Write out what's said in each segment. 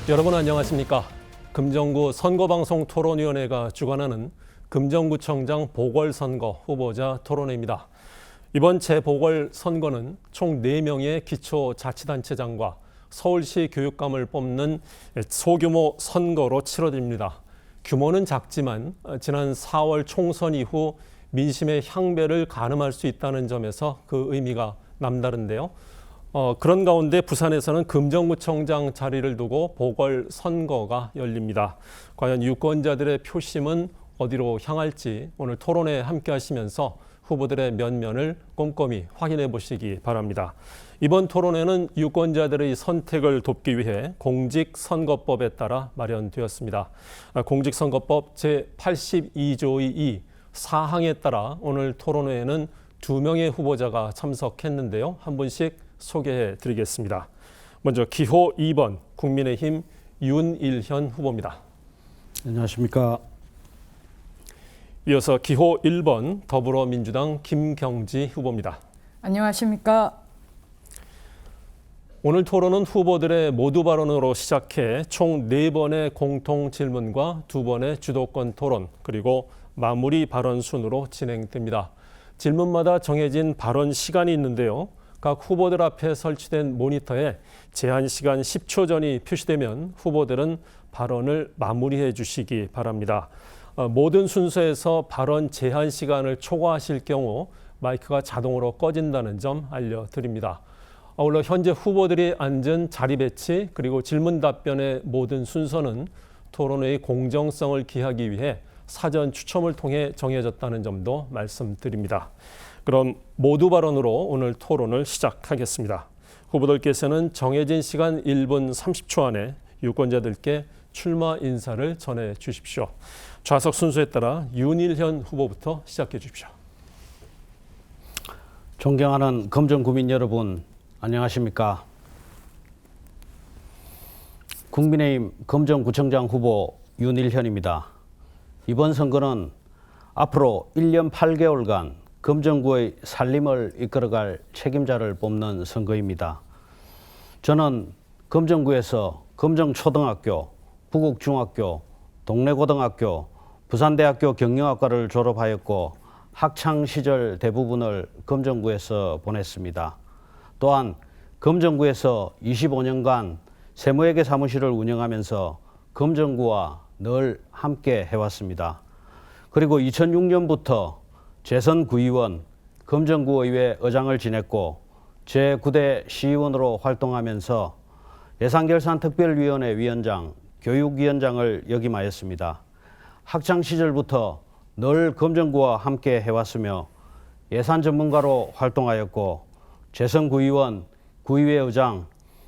여러분 안녕하십니까? 금정구 선거방송토론위원회가 주관하는 금정구청장 보궐선거 후보자 토론회입니다. 이번 재보궐선거는 총 4명의 기초자치단체장과 서울시 교육감을 뽑는 소규모 선거로 치러집니다. 규모는 작지만 지난 4월 총선 이후 민심의 향배를 가늠할 수 있다는 점에서 그 의미가 남다른데요. 그런 가운데 부산에서는 금정구청장 자리를 두고 보궐선거가 열립니다. 과연 유권자들의 표심은 어디로 향할지 오늘 토론회에 함께 하시면서 후보들의 면면을 꼼꼼히 확인해 보시기 바랍니다. 이번 토론회는 유권자들의 선택을 돕기 위해 공직선거법에 따라 마련되었습니다. 공직선거법 제82조의 2 사항에 따라 오늘 토론회에는 2명의 후보자가 참석했는데요. 한 분씩 소개해 드리겠습니다. 먼저 기호 2번 국민의힘 윤일현 후보입니다. 안녕하십니까. 이어서 기호 1번 더불어민주당 김경지 후보입니다. 안녕하십니까. 오늘 토론은 후보들의 모두 발언으로 시작해 총 4번의 공통 질문과 2번의 주도권 토론, 그리고 마무리 발언 순으로 진행됩니다. 질문마다 정해진 발언 시간이 있는데요. 각 후보들 앞에 설치된 모니터에 제한 시간 10초 전이 표시되면 후보들은 발언을 마무리해 주시기 바랍니다. 모든 순서에서 발언 제한 시간을 초과하실 경우 마이크가 자동으로 꺼진다는 점 알려드립니다. 아울러 현재 후보들이 앉은 자리 배치 그리고 질문 답변의 모든 순서는 토론회의 공정성을 기하기 위해 사전 추첨을 통해 정해졌다는 점도 말씀드립니다. 그럼 모두 발언으로 오늘 토론을 시작하겠습니다. 후보들께서는 정해진 시간 1분 30초 안에 유권자들께 출마 인사를 전해 주십시오. 좌석 순서에 따라 윤일현 후보부터 시작해 주십시오. 존경하는 금정구민 여러분, 안녕하십니까. 국민의힘 금정구청장 후보 윤일현입니다. 이번 선거는 앞으로 1년 8개월간 금정구의 살림을 이끌어갈 책임자를 뽑는 선거입니다. 저는 금정구에서 금정초등학교, 부곡중학교, 동래고등학교, 부산대학교 경영학과를 졸업하였고 학창시절 대부분을 금정구에서 보냈습니다. 또한 금정구에서 25년간 세무회계 사무실을 운영하면서 금정구와 늘 함께 해왔습니다. 그리고 2006년부터 재선구의원, 금정구의회 의장을 지냈고 제9대 시의원으로 활동하면서 예산결산특별위원회 위원장, 교육위원장을 역임하였습니다. 학창시절부터 늘 금정구와 함께 해왔으며 예산 전문가로 활동하였고 재선구의원, 구의회 의장,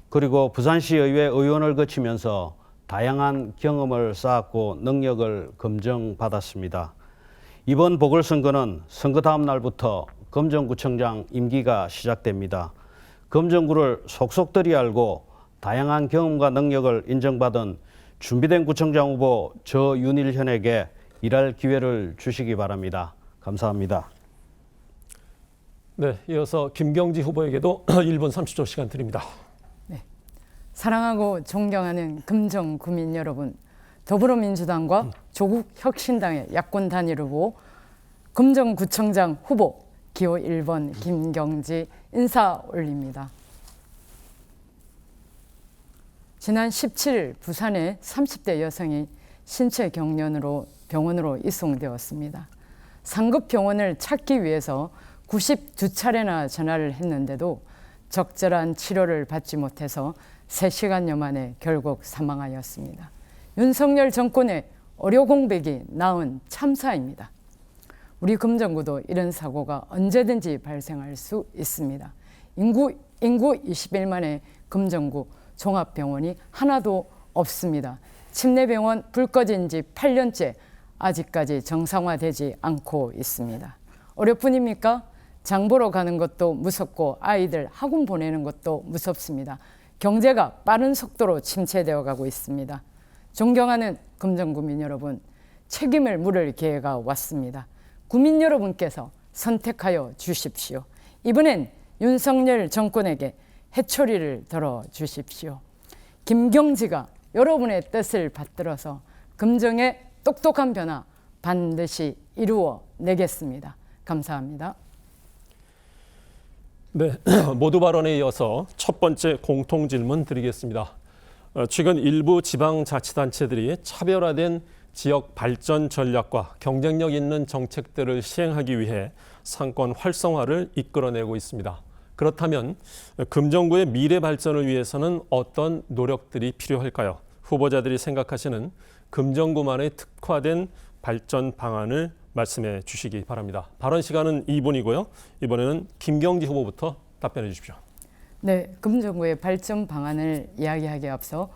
그리고 부산시의회 의원을 거치면서 다양한 경험을 쌓았고 능력을 검증받았습니다. 이번 보궐선거는 선거 다음 날부터 금정구청장 임기가 시작됩니다. 금정구를 속속들이 알고 다양한 경험과 능력을 인정받은 준비된 구청장 후보 저 윤일현에게 일할 기회를 주시기 바랍니다. 감사합니다. 네, 이어서 김경지 후보에게도 1분 30초 시간 드립니다. 네. 사랑하고 존경하는 금정구민 여러분, 더불어민주당과 조국혁신당의 야권 단일 후보 금정구청장 후보 기호 1번 김경지 인사 올립니다. 지난 17일 부산의 30대 여성이 신체 경련으로 병원으로 이송되었습니다. 상급 병원을 찾기 위해서 92차례나 전화를 했는데도 적절한 치료를 받지 못해서 3시간여 만에 결국 사망하였습니다. 윤석열 정권의 어려 공백이 낳은 참사입니다. 우리 금정구도 이런 사고가 언제든지 발생할 수 있습니다. 인구 21만의 금정구 종합병원이 하나도 없습니다. 침례병원 불 꺼진 지 8년째 아직까지 정상화되지 않고 있습니다. 어렵뿐입니까? 장 보러 가는 것도 무섭고 아이들 학원 보내는 것도 무섭습니다. 경제가 빠른 속도로 침체되어 가고 있습니다. 존경하는 금정구민 여러분, 책임을 물을 기회가 왔습니다. 구민 여러분께서 선택하여 주십시오. 이번엔 윤석열 정권에게 해초리를 들어 주십시오. 김경지가 여러분의 뜻을 받들어서 금정의 똑똑한 변화 반드시 이루어 내겠습니다. 감사합니다. 네, 모두 발언에 이어서 첫 번째 공통 질문 드리겠습니다. 최근 일부 지방자치단체들이 차별화된 지역 발전 전략과 경쟁력 있는 정책들을 시행하기 위해 상권 활성화를 이끌어내고 있습니다. 그렇다면 금정구의 미래 발전을 위해서는 어떤 노력들이 필요할까요? 후보자들이 생각하시는 금정구만의 특화된 발전 방안을 말씀해 주시기 바랍니다. 발언 시간은 2분이고요. 이번에는 김경지 후보부터 답변해 주십시오. 네, 금정구의 발전 방안을 이야기하기에 앞서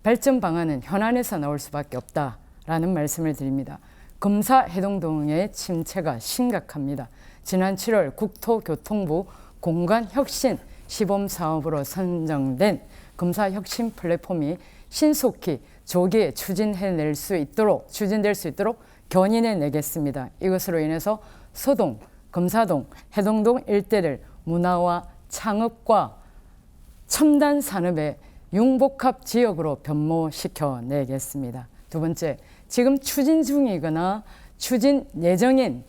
발전 방안은 현안에서 나올 수밖에 없다라는 말씀을 드립니다. 금사 해동동의 침체가 심각합니다. 지난 7월 국토교통부 공간혁신 시범사업으로 선정된 금사혁신 플랫폼이 신속히 조기에 추진될 수 있도록 견인해 내겠습니다. 이것으로 인해서 서동, 금사동, 해동동 일대를 문화와 창업과 첨단 산업의 융복합 지역으로 변모시켜 내겠습니다. 두 번째, 지금 추진 중이거나 추진 예정인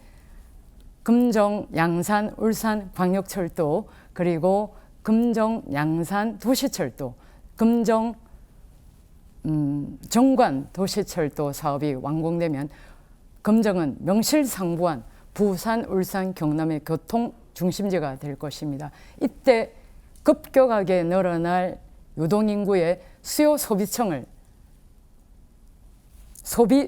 금정, 양산, 울산 광역철도 그리고 금정, 양산 도시철도, 금정, 정관 도시철도 사업이 완공되면 금정은 명실상부한 부산, 울산, 경남의 교통 중심지가 될 것입니다. 이때 급격하게 늘어날 유동인구의 소비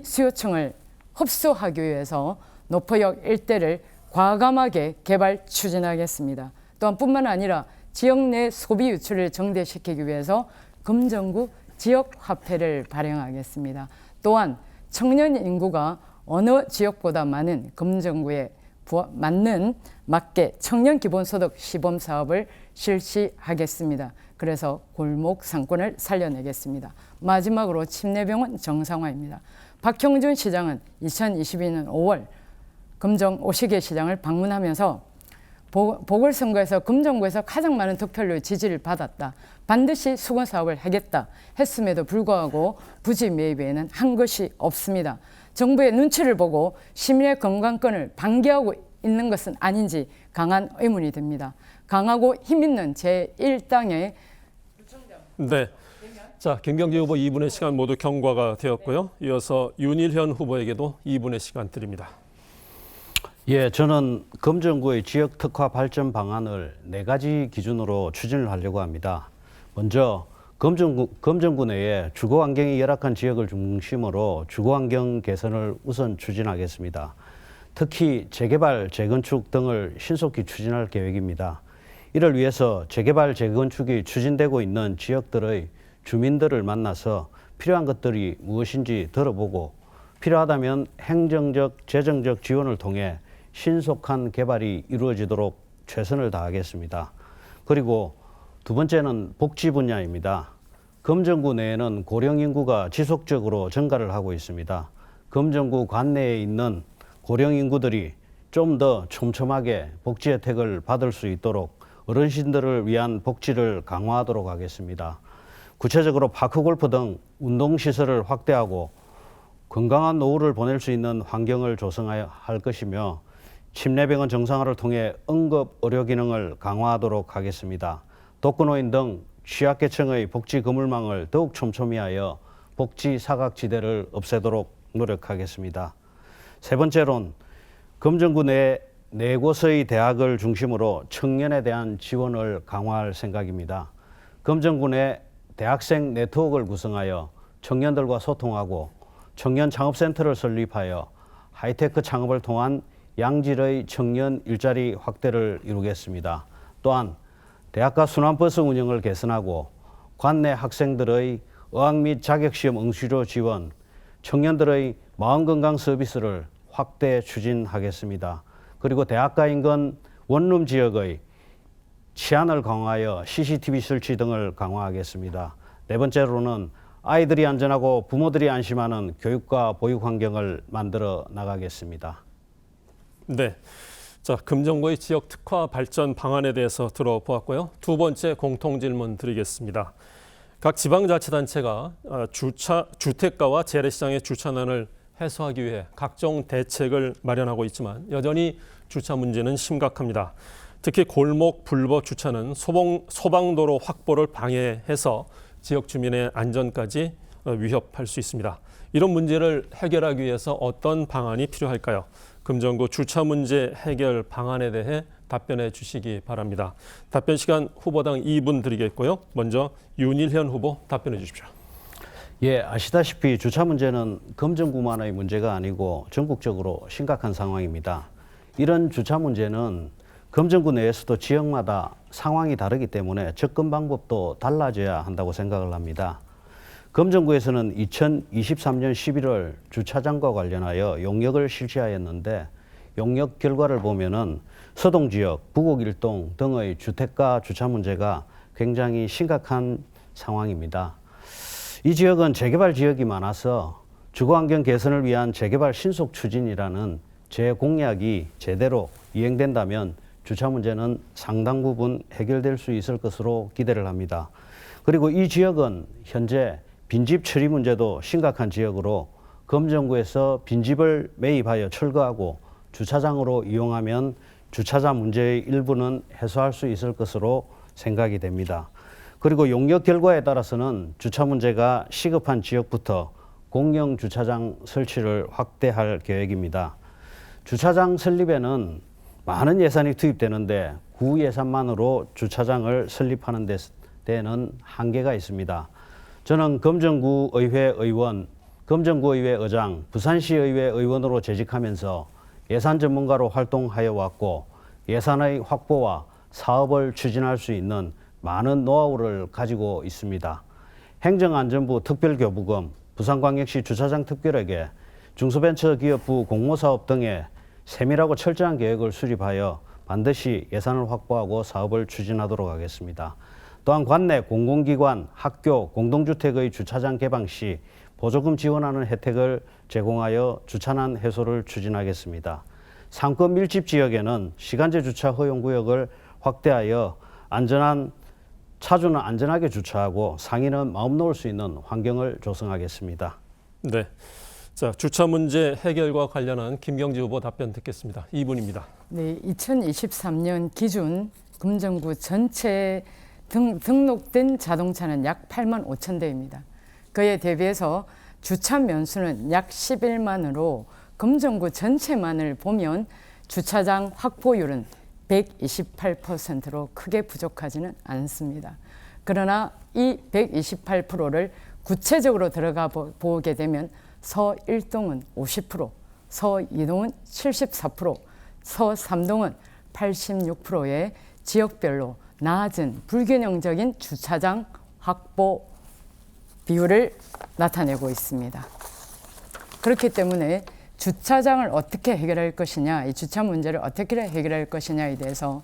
수요층을 흡수하기 위해서 노포역 일대를 과감하게 개발 추진하겠습니다. 또한 뿐만 아니라 지역 내 소비 유출을 정대시키기 위해서 금정구 지역화폐를 발행하겠습니다. 또한 청년 인구가 어느 지역보다 많은 금정구에 맞게 청년 기본소득 시범 사업을 실시하겠습니다. 그래서 골목 상권을 살려내겠습니다. 마지막으로 침례병원 정상화입니다. 박형준 시장은 2022년 5월 금정 오시계 시장을 방문하면서 보궐선거에서 금정구에서 가장 많은 득표율 지지를 받았다. 반드시 수건 사업을 하겠다 했음에도 불구하고 부지 매입에는 한 것이 없습니다. 정부의 눈치를 보고 시민의 건강권을 방기하고 있는 것은 아닌지 강한 의문이 듭니다. 강하고 힘있는 제1당의 네. 자, 김경지 후보 2분의 시간 모두 경과가 되었고요. 이어서 윤일현 후보에게도 2분의 시간 드립니다. 예, 저는 금정구의 지역 특화 발전 방안을 4가지 기준으로 추진을 하려고 합니다. 먼저 금정구 내에 주거 환경이 열악한 지역을 중심으로 주거 환경 개선을 우선 추진하겠습니다. 특히 재개발, 재건축 등을 신속히 추진할 계획입니다. 이를 위해서 재개발, 재건축이 추진되고 있는 지역들의 주민들을 만나서 필요한 것들이 무엇인지 들어보고 필요하다면 행정적, 재정적 지원을 통해 신속한 개발이 이루어지도록 최선을 다하겠습니다. 그리고 두 번째는 복지 분야입니다. 금정구 내에는 고령 인구가 지속적으로 증가를 하고 있습니다. 금정구 관내에 있는 고령 인구들이 좀 더 촘촘하게 복지 혜택을 받을 수 있도록 어르신들을 위한 복지를 강화하도록 하겠습니다. 구체적으로 파크골프 등 운동시설을 확대하고 건강한 노후를 보낼 수 있는 환경을 조성해야 할 것이며 침례병원 정상화를 통해 응급 의료 기능을 강화하도록 하겠습니다. 독거노인 등 취약계층의 복지 그물망을 더욱 촘촘히 하여 복지 사각지대를 없애도록 노력하겠습니다. 세 번째로는 금정구 내 4곳의 대학을 중심으로 청년에 대한 지원을 강화할 생각입니다. 금정구 내 대학생 네트워크를 구성하여 청년들과 소통하고 청년 창업센터를 설립하여 하이테크 창업을 통한 양질의 청년 일자리 확대를 이루겠습니다. 또한 대학가 순환버스 운영을 개선하고 관내 학생들의 어학 및 자격시험 응시료 지원, 청년들의 마음건강 서비스를 확대 추진하겠습니다. 그리고 대학가 인근 원룸 지역의 치안을 강화하여 CCTV 설치 등을 강화하겠습니다. 네 번째로는 아이들이 안전하고 부모들이 안심하는 교육과 보육 환경을 만들어 나가겠습니다. 네. 자, 금정구의 지역 특화 발전 방안에 대해서 들어보았고요. 두 번째 공통 질문 드리겠습니다. 각 지방자치단체가 주택가와 재래시장의 주차난을 해소하기 위해 각종 대책을 마련하고 있지만 여전히 주차 문제는 심각합니다. 특히 골목 불법 주차는 소방도로 확보를 방해해서 지역 주민의 안전까지 위협할 수 있습니다. 이런 문제를 해결하기 위해서 어떤 방안이 필요할까요? 금정구 주차 문제 해결 방안에 대해 답변해 주시기 바랍니다. 답변 시간 후보당 2분 드리겠고요. 먼저 윤일현 후보 답변해 주십시오. 예, 아시다시피 주차 문제는 금정구만의 문제가 아니고 전국적으로 심각한 상황입니다. 이런 주차 문제는 금정구 내에서도 지역마다 상황이 다르기 때문에 접근 방법도 달라져야 한다고 생각을 합니다. 금정구에서는 2023년 11월 주차장과 관련하여 용역을 실시하였는데 용역 결과를 보면은 서동 지역, 부곡 일동 등의 주택가 주차 문제가 굉장히 심각한 상황입니다. 이 지역은 재개발 지역이 많아서 주거환경 개선을 위한 재개발 신속 추진이라는 제 공약이 제대로 이행된다면 주차 문제는 상당 부분 해결될 수 있을 것으로 기대를 합니다. 그리고 이 지역은 현재 빈집 처리 문제도 심각한 지역으로 금정구에서 빈집을 매입하여 철거하고 주차장으로 이용하면 주차자 문제의 일부는 해소할 수 있을 것으로 생각이 됩니다. 그리고 용역 결과에 따라서는 주차 문제가 시급한 지역부터 공영 주차장 설치를 확대할 계획입니다. 주차장 설립에는 많은 예산이 투입되는데 구 예산만으로 주차장을 설립하는 데는 한계가 있습니다. 저는 금정구의회 의원, 금정구의회 의장, 부산시의회 의원으로 재직하면서 예산 전문가로 활동하여 왔고 예산의 확보와 사업을 추진할 수 있는 많은 노하우를 가지고 있습니다. 행정안전부 특별교부금, 부산광역시 주차장 특별회계, 중소벤처기업부 공모사업 등의 세밀하고 철저한 계획을 수립하여 반드시 예산을 확보하고 사업을 추진하도록 하겠습니다. 또한 관내 공공기관, 학교, 공동주택의 주차장 개방 시 보조금 지원하는 혜택을 제공하여 주차난 해소를 추진하겠습니다. 상권 밀집 지역에는 시간제 주차 허용구역을 확대하여 차주는 안전하게 주차하고 상인은 마음 놓을 수 있는 환경을 조성하겠습니다. 네, 자 주차 문제 해결과 관련한 김경지 후보 답변 듣겠습니다. 2분입니다. 네, 2023년 기준 금정구 전체 등록된 자동차는 약 8만 5천 대입니다. 그에 대비해서 주차 면수는 약 11만으로 금정구 전체만을 보면 주차장 확보율은 128%로 크게 부족하지는 않습니다. 그러나 이 128%를 구체적으로 들어가 보게 되면 서일동은 50%, 서이동은 74%, 서삼동은 86%의 지역별로 낮은 불균형적인 주차장 확보 비율을 나타내고 있습니다. 그렇기 때문에 주차장을 어떻게 해결할 것이냐, 이 주차 문제를 어떻게 해결할 것이냐에 대해서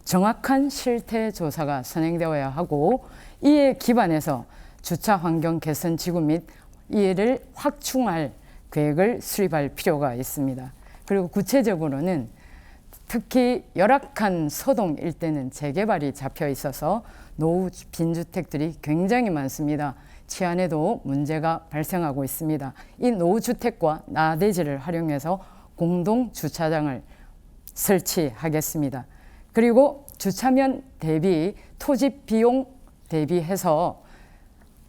정확한 실태 조사가 선행되어야 하고 이에 기반해서 주차 환경 개선 지구 및 이를 확충할 계획을 수립할 필요가 있습니다. 그리고 구체적으로는 특히 열악한 서동 일대는 재개발이 잡혀 있어서 노후 빈주택들이 굉장히 많습니다. 치안에도 문제가 발생하고 있습니다. 이 노후주택과 나대지를 활용해서 공동 주차장을 설치하겠습니다. 그리고 주차면 대비 토지 비용 대비해서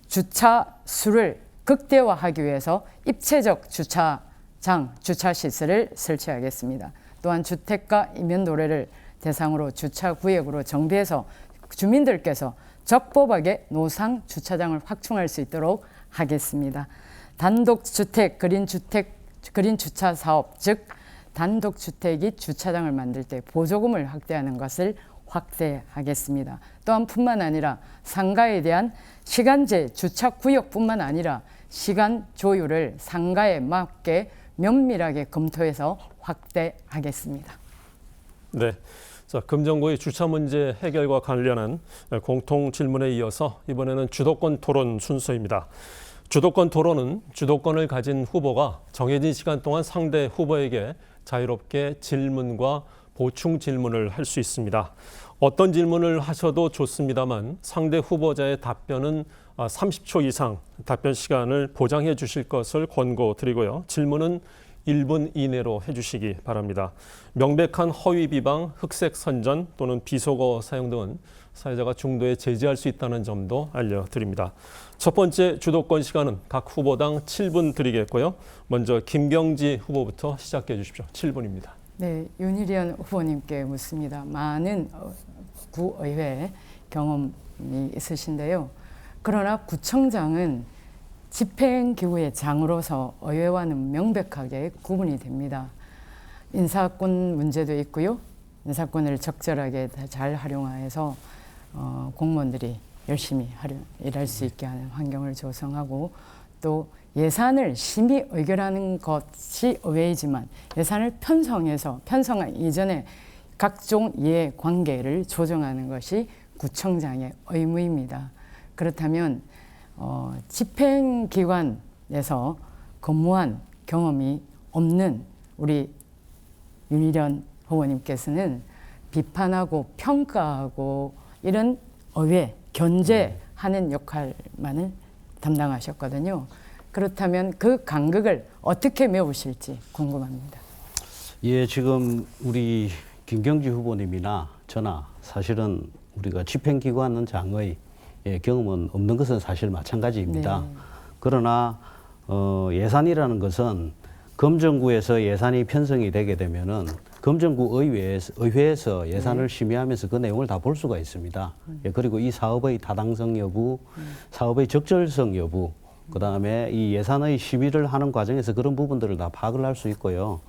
주차 수를 극대화하기 위해서 입체적 주차장, 주차시설을 설치하겠습니다. 또한 주택가 이면도로를 대상으로 주차구역으로 정비해서 주민들께서 적법하게 노상 주차장을 확충할 수 있도록 하겠습니다. 단독주택, 그린주차 사업, 즉 단독주택이 주차장을 만들 때 보조금을 확대하는 것을 확대하겠습니다. 또한 뿐만 아니라 상가에 대한 시간제 주차구역뿐만 아니라 시간 조율을 상가에 맞게 면밀하게 검토해서 확대하겠습니다. 네, 자 금정구의 주차 문제 해결과 관련한 공통 질문에 이어서 이번에는 주도권 토론 순서입니다. 주도권 토론은 주도권을 가진 후보가 정해진 시간 동안 상대 후보에게 자유롭게 질문과 보충 질문을 할 수 있습니다. 어떤 질문을 하셔도 좋습니다만 상대 후보자의 답변은 30초 이상 답변 시간을 보장해 주실 것을 권고드리고요. 질문은 1분 이내로 해주시기 바랍니다. 명백한 허위 비방, 흑색 선전 또는 비속어 사용 등은 사회자가 중도에 제지할 수 있다는 점도 알려드립니다. 첫 번째 주도권 시간은 각 후보당 7분 드리겠고요. 먼저 김병지 후보부터 시작해 주십시오. 7분입니다. 네, 윤희련 후보님께 묻습니다. 많은 구의회 경험이 있으신데요. 그러나 구청장은 집행기구의 장으로서 의회와는 명백하게 구분이 됩니다. 인사권 문제도 있고요. 인사권을 적절하게 잘 활용해서 공무원들이 열심히 일할 수 있게 하는 환경을 조성하고 또 예산을 심의 의결하는 것이 의회이지만 예산을 편성한 이전에 각종 이해관계를 조정하는 것이 구청장의 의무입니다. 그렇다면 집행기관에서 근무한 경험이 없는 우리 윤희련 후보님께서는 비판하고 평가하고 이런 의회, 견제하는 역할만을 담당하셨거든요. 그렇다면 그 간극을 어떻게 메우실지 궁금합니다. 예, 지금 우리 김경지 후보님이나 저나 사실은 우리가 집행기관은 장의 경험은 없는 것은 사실 마찬가지입니다. 네. 그러나 예산이라는 것은 검정구에서 예산이 편성이 되게 되면은 검정구 의회에서 예산을 심의하면서 그 내용을 다 볼 수가 있습니다. 예, 그리고 이 사업의 타당성 여부, 사업의 적절성 여부, 그 다음에 이 예산의 심의를 하는 과정에서 그런 부분들을 다 파악을 할 수 있고요.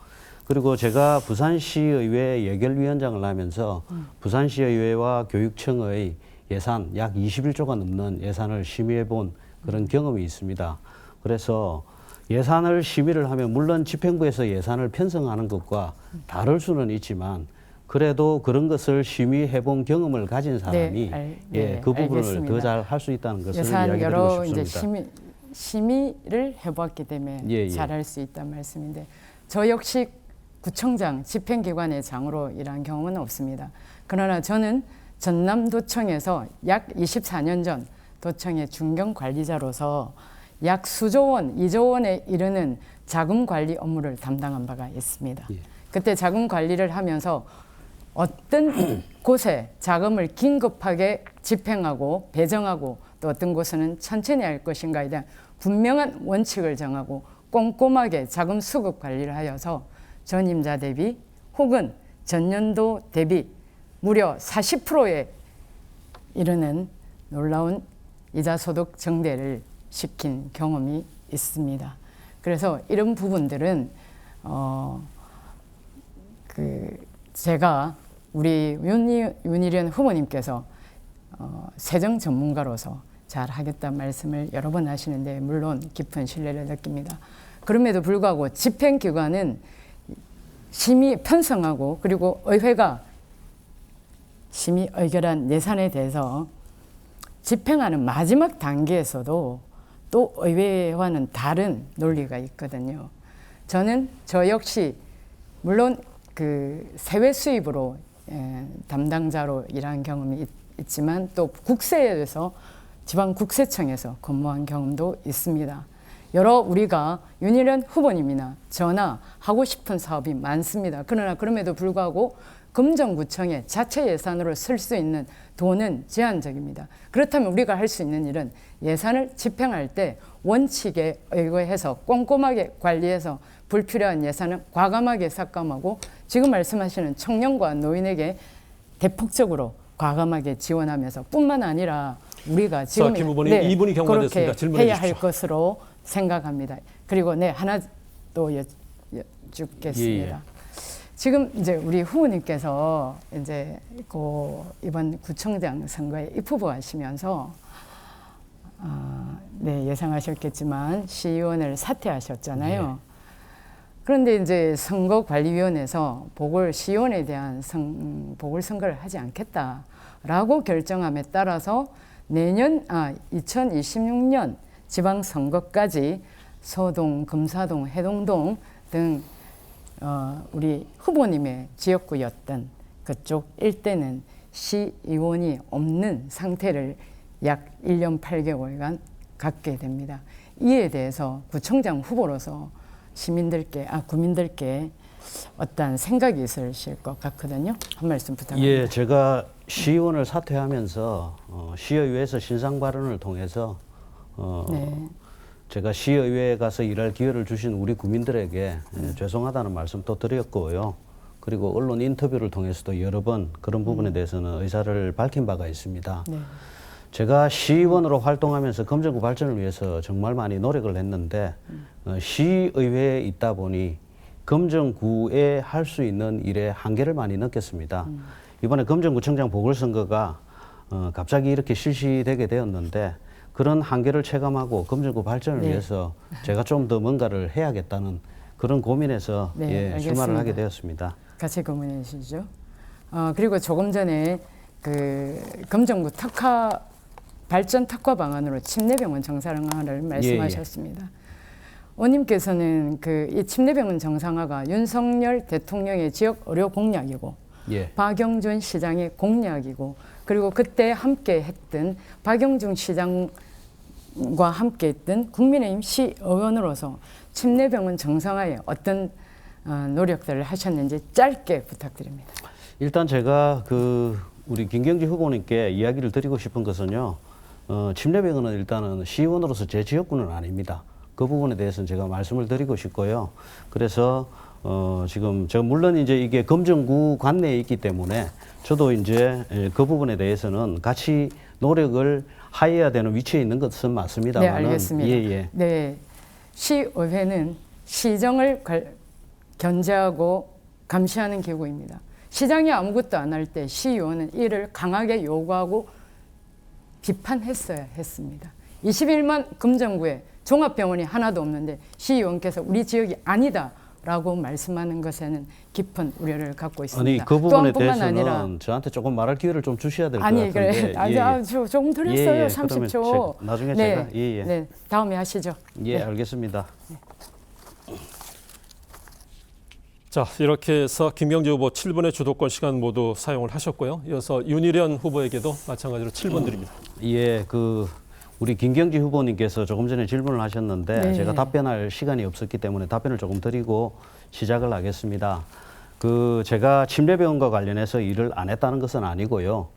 그리고 제가 부산시의회 예결위원장을 하면서 부산시의회와 교육청의 예산 약 21조가 넘는 예산을 심의해 본 그런 경험이 있습니다. 그래서 예산을 심의를 하면 물론 집행부에서 예산을 편성하는 것과 다를 수는 있지만 그래도 그런 것을 심의해 본 경험을 가진 사람이 그 부분을 더 잘 할 수 있다는 것을 이야기드리고 싶습니다. 이제 심의를 해봤기 때문에 잘할 수 있다는 말씀인데 저 역시 구청장, 집행기관의 장으로 일한 경험은 없습니다. 그러나 저는 전남도청에서 약 24년 전 도청의 중견관리자로서 약 수조 원, 2조 원에 이르는 자금 관리 업무를 담당한 바가 있습니다. 그때 자금 관리를 하면서 어떤 곳에 자금을 긴급하게 집행하고 배정하고 또 어떤 곳에는 천천히 할 것인가에 대한 분명한 원칙을 정하고 꼼꼼하게 자금 수급 관리를 하여서 전임자 대비 혹은 전년도 대비 무려 40%에 이르는 놀라운 이자 소득 증대를 시킨 경험이 있습니다. 그래서 이런 부분들은 제가 우리 윤희련 후보님께서 세정 전문가로서 잘 하겠다는 말씀을 여러 번 하시는데 물론 깊은 신뢰를 느낍니다. 그럼에도 불구하고 집행기관은 심의 편성하고 그리고 의회가 심의 의결한 예산에 대해서 집행하는 마지막 단계에서도 또 의회와는 다른 논리가 있거든요. 저 역시 물론 그 세외 수입으로 담당자로 일한 경험이 있지만 또 국세에서 지방국세청에서 근무한 경험도 있습니다. 여러 우리가 윤희련 후보님이나 저나 하고 싶은 사업이 많습니다. 그러나 그럼에도 불구하고 금정구청의 자체 예산으로 쓸 수 있는 돈은 제한적입니다. 그렇다면 우리가 할 수 있는 일은 예산을 집행할 때 원칙에 의거해서 꼼꼼하게 관리해서 불필요한 예산은 과감하게 삭감하고 지금 말씀하시는 청년과 노인에게 대폭적으로 과감하게 지원하면서 뿐만 아니라 우리가 지금 김 후보님 2분이 경과됐습니다. 질문해 해야 주십시오. 할 것으로 생각합니다. 그리고 하나 또 여쭙겠습니다. 지금 이제 우리 후보님께서 이제 이번 구청장 선거에 입후보하시면서 예상하셨겠지만 시의원을 사퇴하셨잖아요. 그런데 이제 선거관리위원회에서 시의원에 대한 보궐선거를 하지 않겠다라고 결정함에 따라서 2026년 지방선거까지 서동, 금사동, 해동동 등 우리 후보님의 지역구였던 그쪽 일대는 시의원이 없는 상태를 약 1년 8개월간 갖게 됩니다. 이에 대해서 구청장 후보로서 구민들께 어떤 생각이 있으실 것 같거든요. 한 말씀 부탁드립니다. 예, 제가 시의원을 사퇴하면서 시의회에서 신상 발언을 통해서 네. 제가 시의회에 가서 일할 기회를 주신 우리 구민들에게 죄송하다는 말씀도 드렸고요. 그리고 언론 인터뷰를 통해서도 여러 번 그런 부분에 대해서는 의사를 밝힌 바가 있습니다. 네. 제가 시의원으로 활동하면서 검정구 발전을 위해서 정말 많이 노력을 했는데 시의회에 있다 보니 검정구에 할 수 있는 일의 한계를 많이 느꼈습니다. 이번에 검정구청장 보궐선거가 갑자기 이렇게 실시되게 되었는데 그런 한계를 체감하고 검정구 발전을 네. 위해서 제가 좀 더 뭔가를 해야겠다는 그런 고민에서 네, 출마를 하게 알겠습니다. 되었습니다. 같이 고민해 주시죠. 그리고 조금 전에 그 검정구 발전 특화 방안으로 침례병원 정상화를 말씀하셨습니다. 원님께서는 이 침례병원 정상화가 윤석열 대통령의 지역 의료 공약이고 예. 박영준 시장의 공약이고 그리고 그때 함께 했던 박영준 시장과 함께 했던 국민의힘 시의원으로서 침례병원 정상화에 어떤 노력들을 하셨는지 짧게 부탁드립니다. 일단 제가 우리 김경지 후보님께 이야기를 드리고 싶은 것은요. 침례병원은 일단은 시의원으로서 제 지역구는 아닙니다. 그 부분에 대해서는 제가 말씀을 드리고 싶고요. 그래서 지금 제가 물론 이제 이게 검정구 관내에 있기 때문에 저도 이제 그 부분에 대해서는 같이 노력을 하여야 되는 위치에 있는 것은 맞습니다만. 네, 알겠습니다. 예. 네, 시의회는 시정을 견제하고 감시하는 기구입니다. 시장이 아무것도 안 할 때 시의원은 이를 강하게 요구하고 비판했어야 했습니다. 21만 검정구에 종합병원이 하나도 없는데 시의원께서 우리 지역이 아니다라고 말씀하는 것에는 깊은 우려를 갖고 있습니다. 아니 그 부분에 대해서는 아니라, 저한테 조금 말할 기회를 좀 주셔야 될 것 같은데. 그래. 조금 드렸어요. 예, 30초. 나중에 네, 제가 예. 네, 다음에 하시죠. 예, 네. 알겠습니다. 자, 이렇게 해서 김경재 후보 7분의 주도권 시간 모두 사용을 하셨고요. 이어서 윤희련 후보에게도 마찬가지로 7분 드립니다. 예, 우리 김경지 후보님께서 조금 전에 질문을 하셨는데 네. 제가 답변할 시간이 없었기 때문에 답변을 조금 드리고 시작을 하겠습니다. 제가 침례병원과 관련해서 일을 안 했다는 것은 아니고요.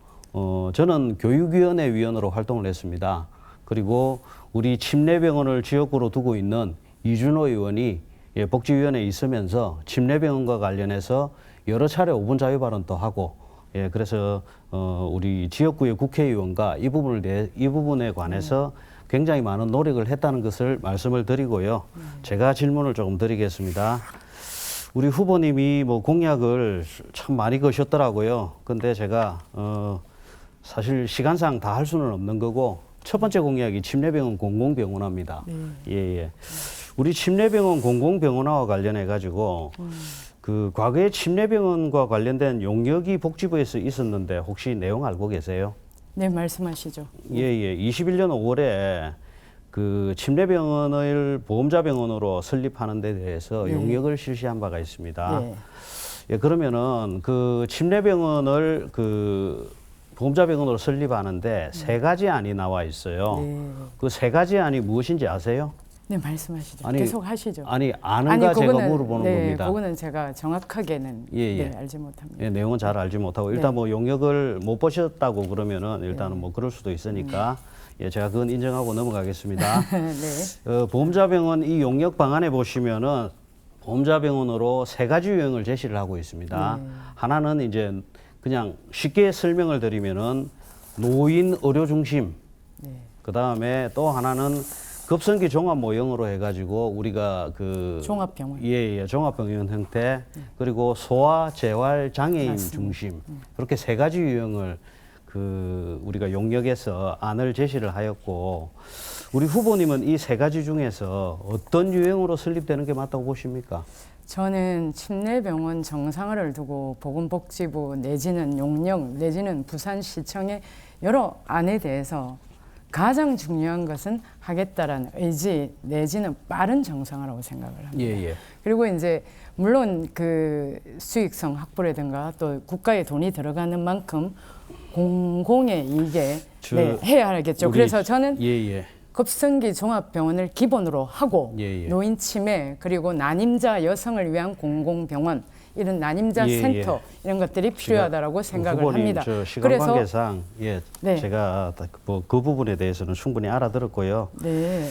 저는 교육위원회 위원으로 활동을 했습니다. 그리고 우리 침례병원을 지역구로 두고 있는 이준호 의원이 복지위원회에 있으면서 침례병원과 관련해서 여러 차례 5분 자유 발언도 하고 그래서 우리 지역구의 국회의원과 이 부분에 관해서 굉장히 많은 노력을 했다는 것을 말씀을 드리고요. 제가 질문을 조금 드리겠습니다. 우리 후보님이 공약을 참 많이 거셨더라고요. 근데 제가 사실 시간상 다 할 수는 없는 거고 첫 번째 공약이 침례병원 공공병원화입니다. 예. 우리 침례병원 공공병원화와 관련해 가지고 과거에 침례병원과 관련된 용역이 복지부에서 있었는데 혹시 내용 알고 계세요? 네, 말씀하시죠. 예. 21년 5월에 침례병원을 보험자병원으로 설립하는 데 대해서 네. 용역을 실시한 바가 있습니다. 네. 예, 그러면은 침례병원을 보험자병원으로 설립하는데 세 가지 안이 나와 있어요. 네. 그 세 가지 안이 무엇인지 아세요? 네, 말씀하시죠. 아니, 계속 하시죠. 아는가 제가 물어보는 겁니다. 그거는 제가 정확하게는 예. 네, 알지 못합니다. 예, 내용은 잘 알지 못하고 일단 용역을 못 보셨다고 그러면은 일단은 그럴 수도 있으니까 제가 그건 인정하고 넘어가겠습니다. 네. 보험자병원 이 용역 방안에 보시면은 보험자병원으로 세 가지 유형을 제시를 하고 있습니다. 하나는 이제 그냥 쉽게 설명을 드리면은 노인 의료 중심. 그 다음에 또 하나는 급성기 종합 모형으로 해가지고 우리가 종합병원. 예, 종합병원 형태 그리고 소아 재활 장애인 맞습니다. 중심 그렇게 세 가지 유형을 우리가 용역에서 안을 제시를 하였고 우리 후보님은 이 세 가지 중에서 어떤 유형으로 설립되는 게 맞다고 보십니까? 저는 침례병원 정상화를 두고 보건복지부 내지는 용역 내지는 부산시청의 여러 안에 대해서 가장 중요한 것은 하겠다라는 의지 내지는 빠른 정상화라고 생각을 합니다. 예. 그리고 이제 물론 그 수익성 확보라든가 또 국가에 돈이 들어가는 만큼 공공의 이익에 해야 하겠죠. 그래서 저는 급성기 종합병원을 기본으로 하고 노인 치매 그리고 난임자 여성을 위한 공공병원 이런 난임자 센터 이런 것들이 필요하다라고 생각을 합니다. 시간 관계상 제가 그 부분에 대해서는 충분히 알아들었고요. 네.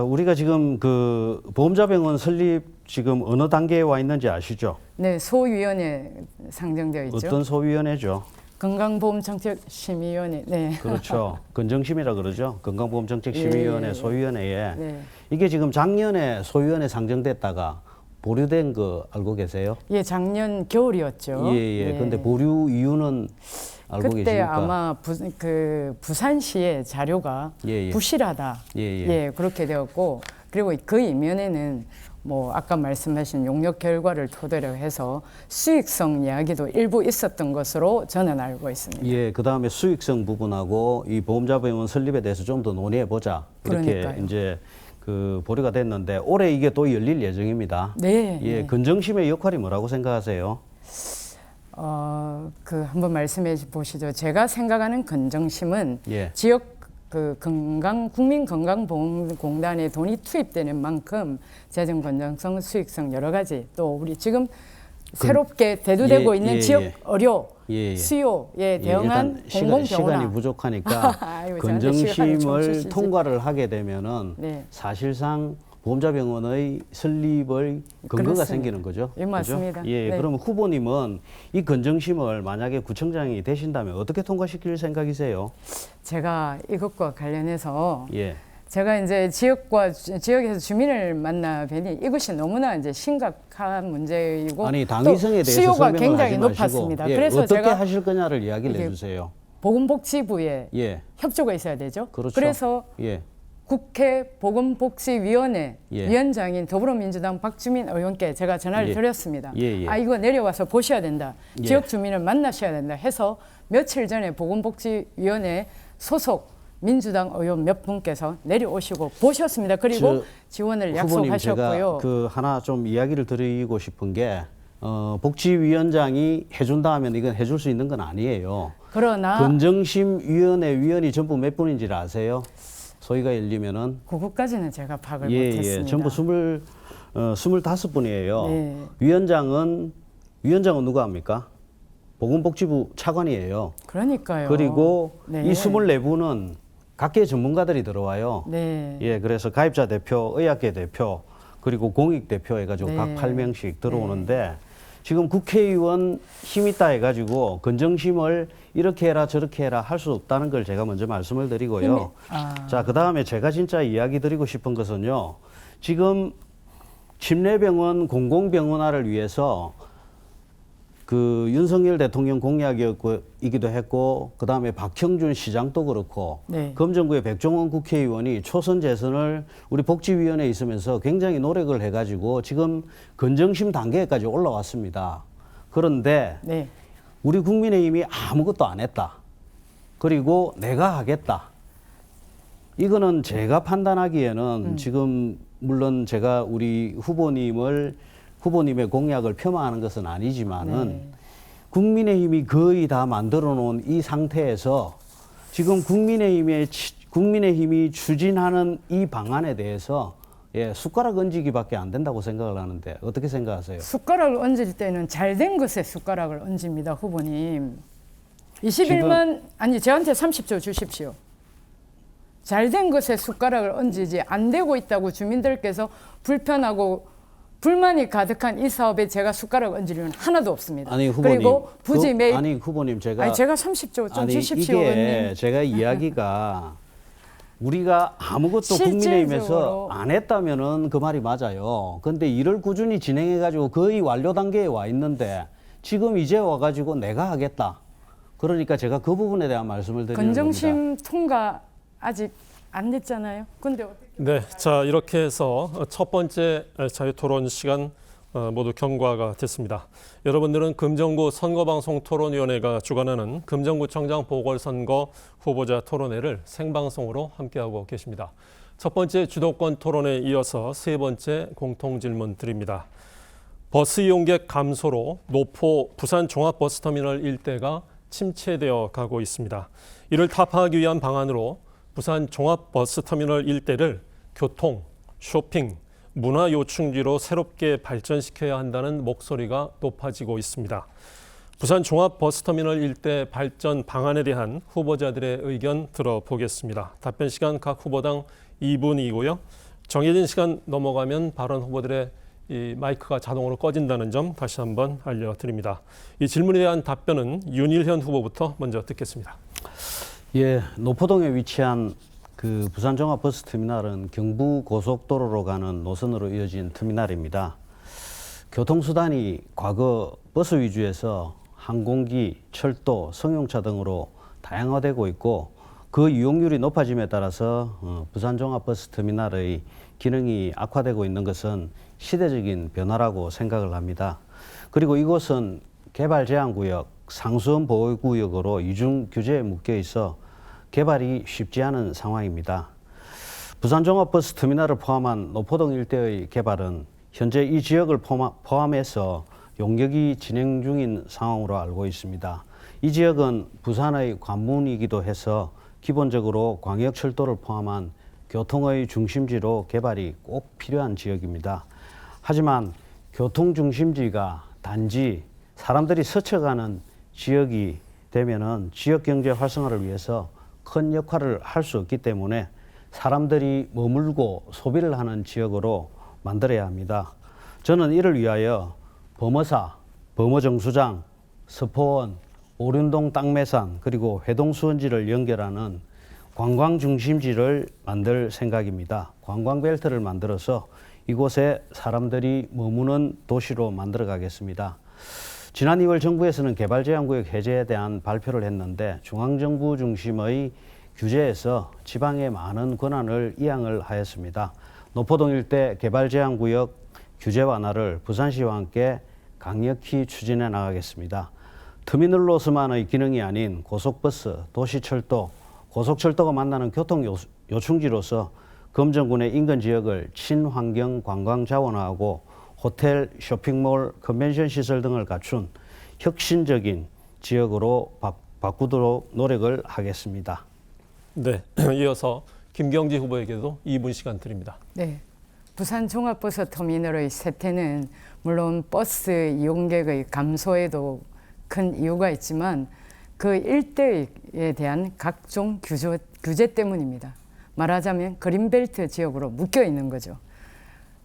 우리가 지금 그 보험자병원 설립 지금 어느 단계에 와 있는지 아시죠? 네, 소위원회 상정되어 있죠. 어떤 소위원회죠? 건강보험정책심의위원회. 네. 그렇죠. 건정심이라 그러죠. 건강보험정책심의위원회 소위원회에 네. 이게 지금 작년에 소위원회 상정됐다가 보류된 거 알고 계세요? 예, 작년 겨울이었죠. 예. 근데 보류 이유는 알고 그때 계십니까? 아마 부산시의 자료가 부실하다. 그렇게 되었고 그리고 그 이면에는 뭐 아까 말씀하신 용역 결과를 토대로 해서 수익성 이야기도 일부 있었던 것으로 저는 알고 있습니다. 예, 그다음에 수익성 부분하고 이 보험자병원 설립에 대해서 좀 더 논의해 보자. 이렇게 그러니까요. 이제 그 보류가 됐는데 올해 이게 또 열릴 예정입니다. 네. 예, 건정심의 역할이 뭐라고 생각하세요? 그 한번 말씀해 보시죠. 제가 생각하는 건정심은 지역 그 국민건강보험공단에 돈이 투입되는 만큼 재정 건전성, 수익성 여러 가지 또 우리 지금 새롭게 대두되고 있는 지역 의료 수요에 대응한 공공병원 시간이 부족하니까 건정심을 통과를 하게 되면은 사실상 보험자병원의 설립의 근거가 그렇습니다. 생기는 거죠. 예, 맞습니다. 그죠? 예, 그러면 후보님은 이 건정심을 만약에 구청장이 되신다면 어떻게 통과시킬 생각이세요? 제가 이것과 관련해서 제가 이제 지역에서 주민을 만나 뵈니 이것이 너무나 이제 심각한 문제이고 아니 당위성에 대해서 수요가 설명을 굉장히 하지 마시고 높았습니다. 그래서 어떻게 제가 하실 거냐를 이야기를 해주세요. 보건복지부에 협조가 있어야 되죠. 그렇죠. 그래서 국회 보건복지위원회 위원장인 더불어민주당 박주민 의원께 제가 전화를 드렸습니다. 이거 내려와서 보셔야 된다. 지역 주민을 만나셔야 된다 해서 며칠 전에 보건복지위원회 소속 민주당 의원 몇 분께서 내려오시고 보셨습니다. 그리고 지원을 약속하셨고요. 제가 그 하나 좀 이야기를 드리고 싶은 게 복지위원장이 해준다 하면 이건 해줄 수 있는 건 아니에요. 그러나 건정심위원회 위원이 전부 몇 분인지를 아세요? 소위가 열리면은 그것까지는 제가 파악을 못했습니다. 전부 25분이에요. 위원장은 누가 합니까? 보건복지부 차관이에요. 그러니까요. 그리고 이 24분은 각계 전문가들이 들어와요. 그래서 가입자 대표, 의학계 대표, 그리고 공익 대표 해가지고 각 8명씩 들어오는데 지금 국회의원 힘 있다 해가지고 건정심을 이렇게 해라 저렇게 해라 할 수 없다는 걸 제가 먼저 말씀을 드리고요. 자, 그 다음에 제가 진짜 이야기 드리고 싶은 것은요. 지금 침례병원 공공병원화를 위해서 그 윤석열 대통령 공약이기도 했고 그 다음에 박형준 시장도 그렇고 금정구의 백종원 국회의원이 초선 재선을 우리 복지위원회에 있으면서 굉장히 노력을 해가지고 지금 건정심 단계까지 올라왔습니다. 그런데 우리 국민의힘이 아무것도 안 했다. 그리고 내가 하겠다. 이거는 제가 판단하기에는 지금 물론 제가 우리 후보님의 공약을 폄하하는 것은 아니지만은 국민의힘이 거의 다 만들어 놓은 이 상태에서 지금 국민의힘이 추진하는 이 방안에 대해서 숟가락 얹기밖에 안 된다고 생각을 하는데 어떻게 생각하세요? 숟가락을 얹을 때는 잘된 것에 숟가락을 얹습니다, 후보님. 21만 아니 저한테 30조 주십시오. 잘된 것에 숟가락을 얹지 안 되고 있다고 주민들께서 불편하고 불만이 가득한 이 사업에 제가 숟가락 얹으려는 하나도 없습니다. 아니 후보님, 그리고 부지 매입 후보님 제가 제가 30조 좀 주십시오. 이게 의원님. 제가 이야기가 우리가 아무것도 국민의힘에서 안 했다면은 그 말이 맞아요. 근데 일을 꾸준히 진행해 가지고 거의 완료 단계에 와 있는데 지금 이제 와 가지고 내가 하겠다. 그러니까 제가 그 부분에 대한 말씀을 드리는 건정심 겁니다. 통과 아직 안 됐잖아요. 근데 어떻게 네, 자 이렇게 해서 첫 번째 자유 토론 시간 모두 경과가 됐습니다. 여러분들은 금정구 선거방송토론위원회가 주관하는 금정구청장 보궐선거 후보자 토론회를 생방송으로 함께하고 계십니다. 첫 번째 주도권 토론에 이어서 세 번째 공통질문 드립니다. 버스 이용객 감소로 노포 부산 종합버스터미널 일대가 침체되어 가고 있습니다. 이를 타파하기 위한 방안으로 부산 종합버스터미널 일대를 교통, 쇼핑, 문화 요충지로 새롭게 발전시켜야 한다는 목소리가 높아지고 있습니다. 부산 종합버스터미널 일대 발전 방안에 대한 후보자들의 의견 들어보겠습니다. 답변 시간 각 후보당 2분이고요. 정해진 시간 넘어가면 발언 후보들의 이 마이크가 자동으로 꺼진다는 점 다시 한번 알려드립니다. 이 질문에 대한 답변은 윤일현 후보부터 먼저 듣겠습니다. 예, 노포동에 위치한 그 부산 종합버스터미널은 경부 고속도로로 가는 노선으로 이어진 터미널입니다. 교통수단이 과거 버스 위주에서 항공기, 철도, 승용차 등으로 다양화되고 있고 그 이용률이 높아짐에 따라서 부산 종합버스터미널의 기능이 악화되고 있는 것은 시대적인 변화라고 생각을 합니다. 그리고 이곳은 개발 제한구역, 상수원 보호구역으로 이중 규제에 묶여 있어 개발이 쉽지 않은 상황입니다. 부산 종합버스터미널을 포함한 노포동 일대의 개발은 현재 이 지역을 포함해서 용역이 진행 중인 상황으로 알고 있습니다. 이 지역은 부산의 관문이기도 해서 기본적으로 광역철도를 포함한 교통의 중심지로 개발이 꼭 필요한 지역입니다. 하지만 교통중심지가 단지 사람들이 스쳐가는 지역이 되면은 지역 경제 활성화를 위해서 큰 역할을 할 수 없기 때문에 사람들이 머물고 소비를 하는 지역으로 만들어야 합니다. 저는 이를 위하여 범어사, 범어정수장, 서포원, 오륜동 땅매산 그리고 회동수원지를 연결하는 관광중심지를 만들 생각입니다. 관광벨트를 만들어서 이곳에 사람들이 머무는 도시로 만들어 가겠습니다. 지난 2월 정부에서는 개발제한구역 해제에 대한 발표를 했는데 중앙정부 중심의 규제에서 지방에 많은 권한을 이양을 하였습니다. 노포동 일대 개발제한구역 규제 완화를 부산시와 함께 강력히 추진해 나가겠습니다. 터미널로서만의 기능이 아닌 고속버스, 도시철도, 고속철도가 만나는 교통 요충지로서 금정군의 인근 지역을 친환경 관광 자원화하고 호텔, 쇼핑몰, 컨벤션 시설 등을 갖춘 혁신적인 지역으로 바꾸도록 노력을 하겠습니다. 네, 이어서 김경지 후보에게도 2분 시간 드립니다. 네, 부산 종합버스터미널의 쇠퇴는 물론 버스 이용객의 감소에도 큰 이유가 있지만 그 일대에 대한 각종 규제 때문입니다. 말하자면 그린벨트 지역으로 묶여 있는 거죠.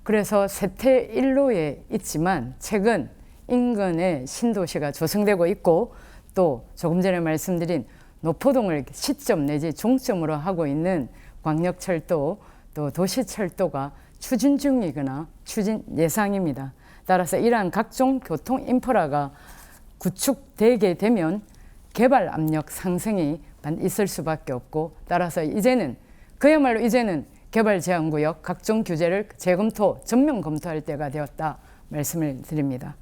그래서 쇠퇴 일로에 있지만 최근 인근에 신도시가 조성되고 있고 또 조금 전에 말씀드린 노포동을 시점 내지 종점으로 하고 있는 광역철도 또 도시철도가 추진 중이거나 추진 예상입니다. 따라서 이러한 각종 교통 인프라가 구축되게 되면 개발 압력 상승이 있을 수밖에 없고 따라서 이제는 그야말로 개발 제한구역 각종 규제를 재검토, 전면 검토할 때가 되었다 말씀을 드립니다.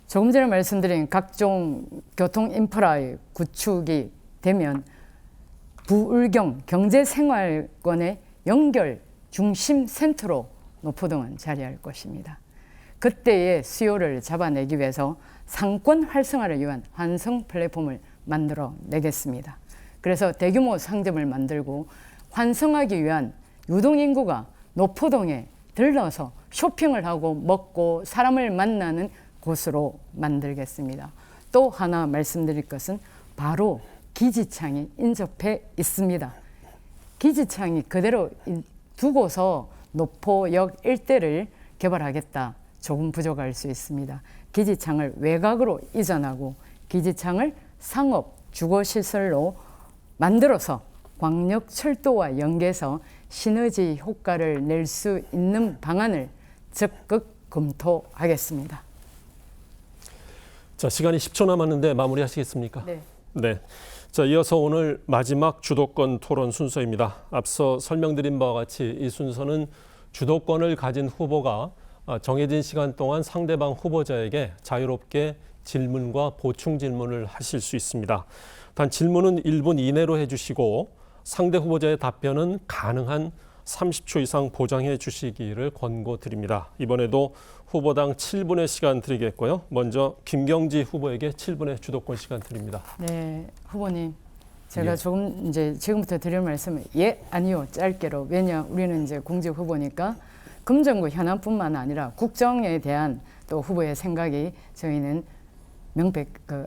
조금 전에 말씀드린 각종 교통 인프라의 구축이 되면 부울경 경제생활권의 연결 중심 센터로 노포동은 자리할 것입니다. 그때의 수요를 잡아내기 위해서 상권 활성화를 위한 환성 플랫폼을 만들어 내겠습니다. 그래서 대규모 상점을 만들고 환성하기 위한 유동인구가 노포동에 들러서 쇼핑을 하고 먹고 사람을 만나는 곳으로 만들겠습니다. 또 하나 말씀드릴 것은 바로 기지창이 인접해 있습니다. 기지창이 그대로 두고서 노포역 일대를 개발하겠다. 조금 부족할 수 있습니다. 기지창을 외곽으로 이전하고 기지창을 상업, 주거시설로 만들어서 광역철도와 연계해서 시너지 효과를 낼 수 있는 방안을 적극 검토하겠습니다. 자, 시간이 10초 남았는데 마무리하시겠습니까? 네. 네. 자, 이어서 오늘 마지막 주도권 토론 순서입니다. 앞서 설명드린 바와 같이 이 순서는 주도권을 가진 후보가 정해진 시간 동안 상대방 후보자에게 자유롭게 질문과 보충 질문을 하실 수 있습니다. 단 질문은 1분 이내로 해주시고 상대 후보자의 답변은 가능한 30초 이상 보장해 주시기를 권고드립니다. 이번에도 후보당 7분의 시간 드리겠고요. 먼저 김경지 후보에게 7분의 주도권 시간 드립니다. 네, 후보님. 제가 조금 이제 지금부터 드릴 말씀은 예, 아니요, 짧게로. 왜냐, 우리는 이제 공직 후보니까 금정구 현안뿐만 아니라 국정에 대한 또 후보의 생각이 저희는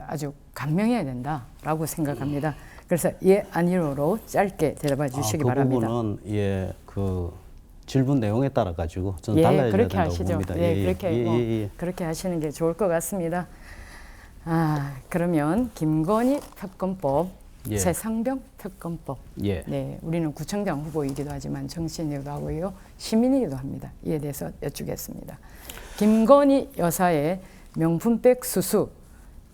아주 간명해야 된다라고 생각합니다. 그래서 예, 아니요로 짧게 대답해 주시기 바랍니다. 그 부분은 질문 내용에 따라 가지고 저는 달라야 그렇게 된다고 하시죠. 봅니다. 그렇게 하시는 게 좋을 것 같습니다. 그러면 김건희 특검법, 최상병 특검법. 네, 우리는 구청장 후보이기도 하지만 정치인이기도 하고요, 시민이기도 합니다. 이에 대해서 여쭙겠습니다. 김건희 여사의 명품백 수수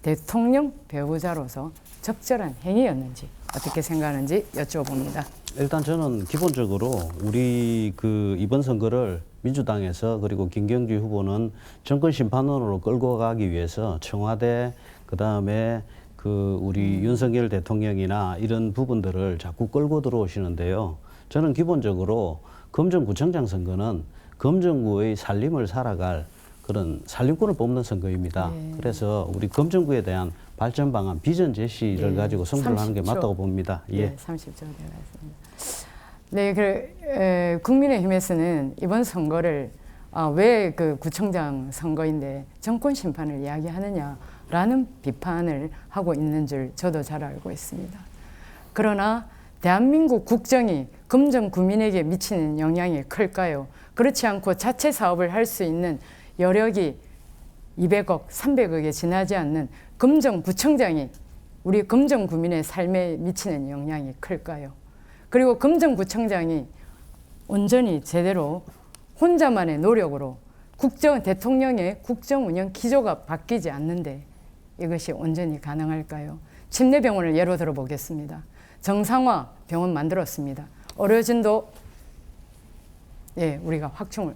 대통령 배우자로서 적절한 행위였는지 어떻게 생각하는지 여쭤봅니다. 일단 저는 기본적으로 우리 이번 선거를 민주당에서 그리고 김경지 후보는 정권 심판원으로 끌고 가기 위해서 청와대 그다음에 우리 윤석열 대통령이나 이런 부분들을 자꾸 끌고 들어오시는데요. 저는 기본적으로 금정구청장 선거는 금정구의 살림을 살아갈 그런 살림꾼을 뽑는 선거입니다. 그래서 우리 금정구에 대한 발전 방안, 비전 제시를 가지고 선거를 하는 게 맞다고 봅니다. 30초 되었습니다. 네, 국민의힘에서는 이번 선거를 왜 구청장 선거인데 정권 심판을 이야기하느냐라는 비판을 하고 있는 줄 저도 잘 알고 있습니다. 그러나 대한민국 국정이 금정 구민에게 미치는 영향이 클까요? 그렇지 않고 자체 사업을 할 수 있는 여력이 200억, 300억에 지나지 않는 금정구청장이 우리 금정구민의 삶에 미치는 영향이 클까요? 그리고 금정구청장이 온전히 제대로 혼자만의 노력으로 대통령의 국정운영 기조가 바뀌지 않는데 이것이 온전히 가능할까요? 침례병원을 예로 들어보겠습니다. 정상화 병원 만들었습니다. 의료진도 우리가 확충을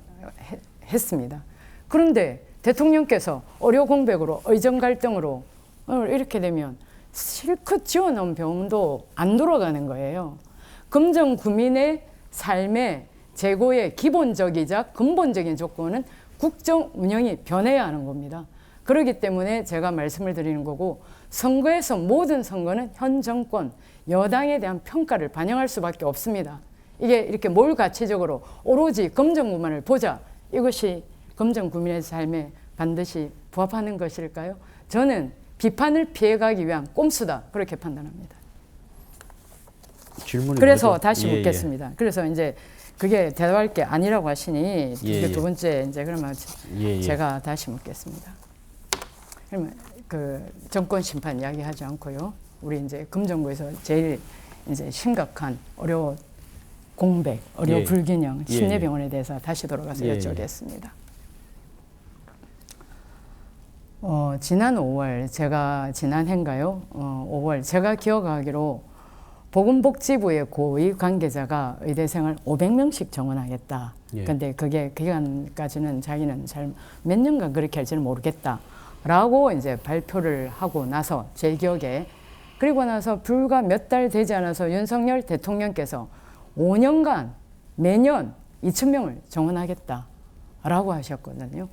했습니다. 그런데 대통령께서 의료 공백으로 의정 갈등으로 이렇게 되면 실컷 지어놓은 병원도 안 돌아가는 거예요. 금정 구민의 삶의 제고의 기본적이자 근본적인 조건은 국정 운영이 변해야 하는 겁니다. 그렇기 때문에 제가 말씀을 드리는 거고, 선거에서 모든 선거는 현 정권 여당에 대한 평가를 반영할 수밖에 없습니다. 이게 이렇게 몰가치적으로 오로지 금정구만을 보자, 이것이 금정구민의 삶에 반드시 부합하는 것일까요? 저는 비판을 피해가기 위한 꼼수다, 그렇게 판단합니다. 그래서 뭐죠? 다시 묻겠습니다. 그래서 이제 그게 대답할 게 아니라고 하시니 이게 두 번째 이제 그러면 제가 다시 묻겠습니다. 그러면 정권 심판 이야기하지 않고요, 우리 이제 금정구에서 제일 이제 심각한 의료 공백, 의료 불균형, 침례병원에 대해서 다시 돌아가서 여쭤보겠습니다. 지난 5월, 지난해인가요? 5월, 제가 기억하기로 보건복지부의 고위 관계자가 의대생을 500명씩 정원하겠다. 근데 그게 기간까지는 자기는 잘 몇 년간 그렇게 할지는 모르겠다. 라고 이제 발표를 하고 나서 제 기억에, 그리고 나서 불과 몇 달 되지 않아서 윤석열 대통령께서 5년간 매년 2,000명을 정원하겠다. 라고 하셨거든요.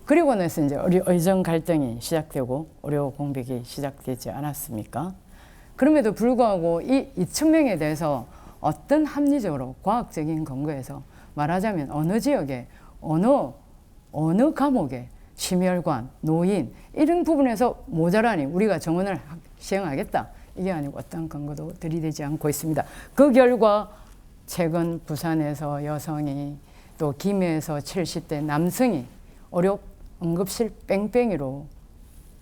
그리고 나서 이제 의정 갈등이 시작되고 의료 공백이 시작되지 않았습니까? 그럼에도 불구하고 이 2,000명에 대해서 어떤 합리적으로 과학적인 근거에서 말하자면 어느 지역에 어느 과목에 심혈관, 노인 이런 부분에서 모자라니 우리가 정원을 시행하겠다. 이게 아니고 어떤 근거도 들이대지 않고 있습니다. 그 결과 최근 부산에서 여성이, 또 김해에서 70대 남성이 의료 응급실 뺑뺑이로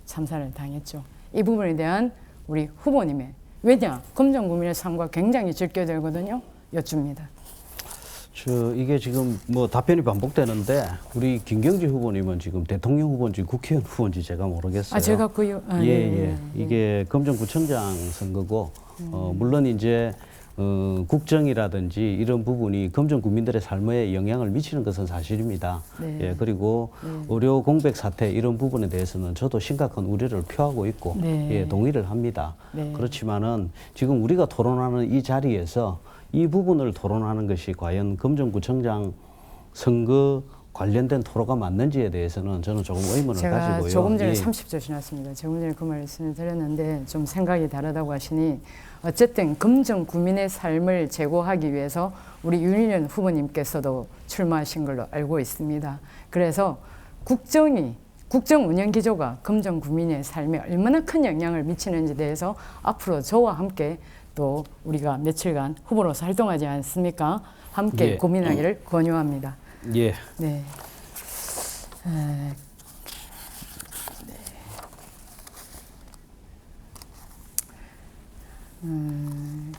참사를 당했죠. 이 부분에 대한 우리 후보님의, 왜냐, 금정구민의 삶과 굉장히 직결되거든요. 여쭙니다. 이게 지금 뭐 답변이 반복되는데, 우리 김경지 후보님은 지금 대통령 후보인지 국회의원 후보인지 제가 모르겠어요. 제가 이게 금정구청장 선거고, 물론 이제 국정이라든지 이런 부분이 검정 국민들의 삶에 영향을 미치는 것은 사실입니다. 네. 예, 그리고 의료 공백 사태 이런 부분에 대해서는 저도 심각한 우려를 표하고 있고 네. 예, 동의를 합니다. 네. 그렇지만은 지금 우리가 토론하는 이 자리에서 이 부분을 토론하는 것이 과연 검정구청장 선거 관련된 토로가 맞는지에 대해서는 저는 조금 의문을 제가 가지고요. 조금 전에 예. 30초 지났습니다. 조금 전에 그 말씀을 드렸는데 좀 생각이 다르다고 하시니 어쨌든 검정 국민의 삶을 제고하기 위해서 우리 윤희연 후보님께서도 출마하신 걸로 알고 있습니다. 그래서 국정 운영 기조가 검정 국민의 삶에 얼마나 큰 영향을 미치는지에 대해서 앞으로 저와 함께 또 우리가 며칠간 후보로서 활동하지 않습니까? 함께 예. 고민하기를 권유합니다. 예. 네.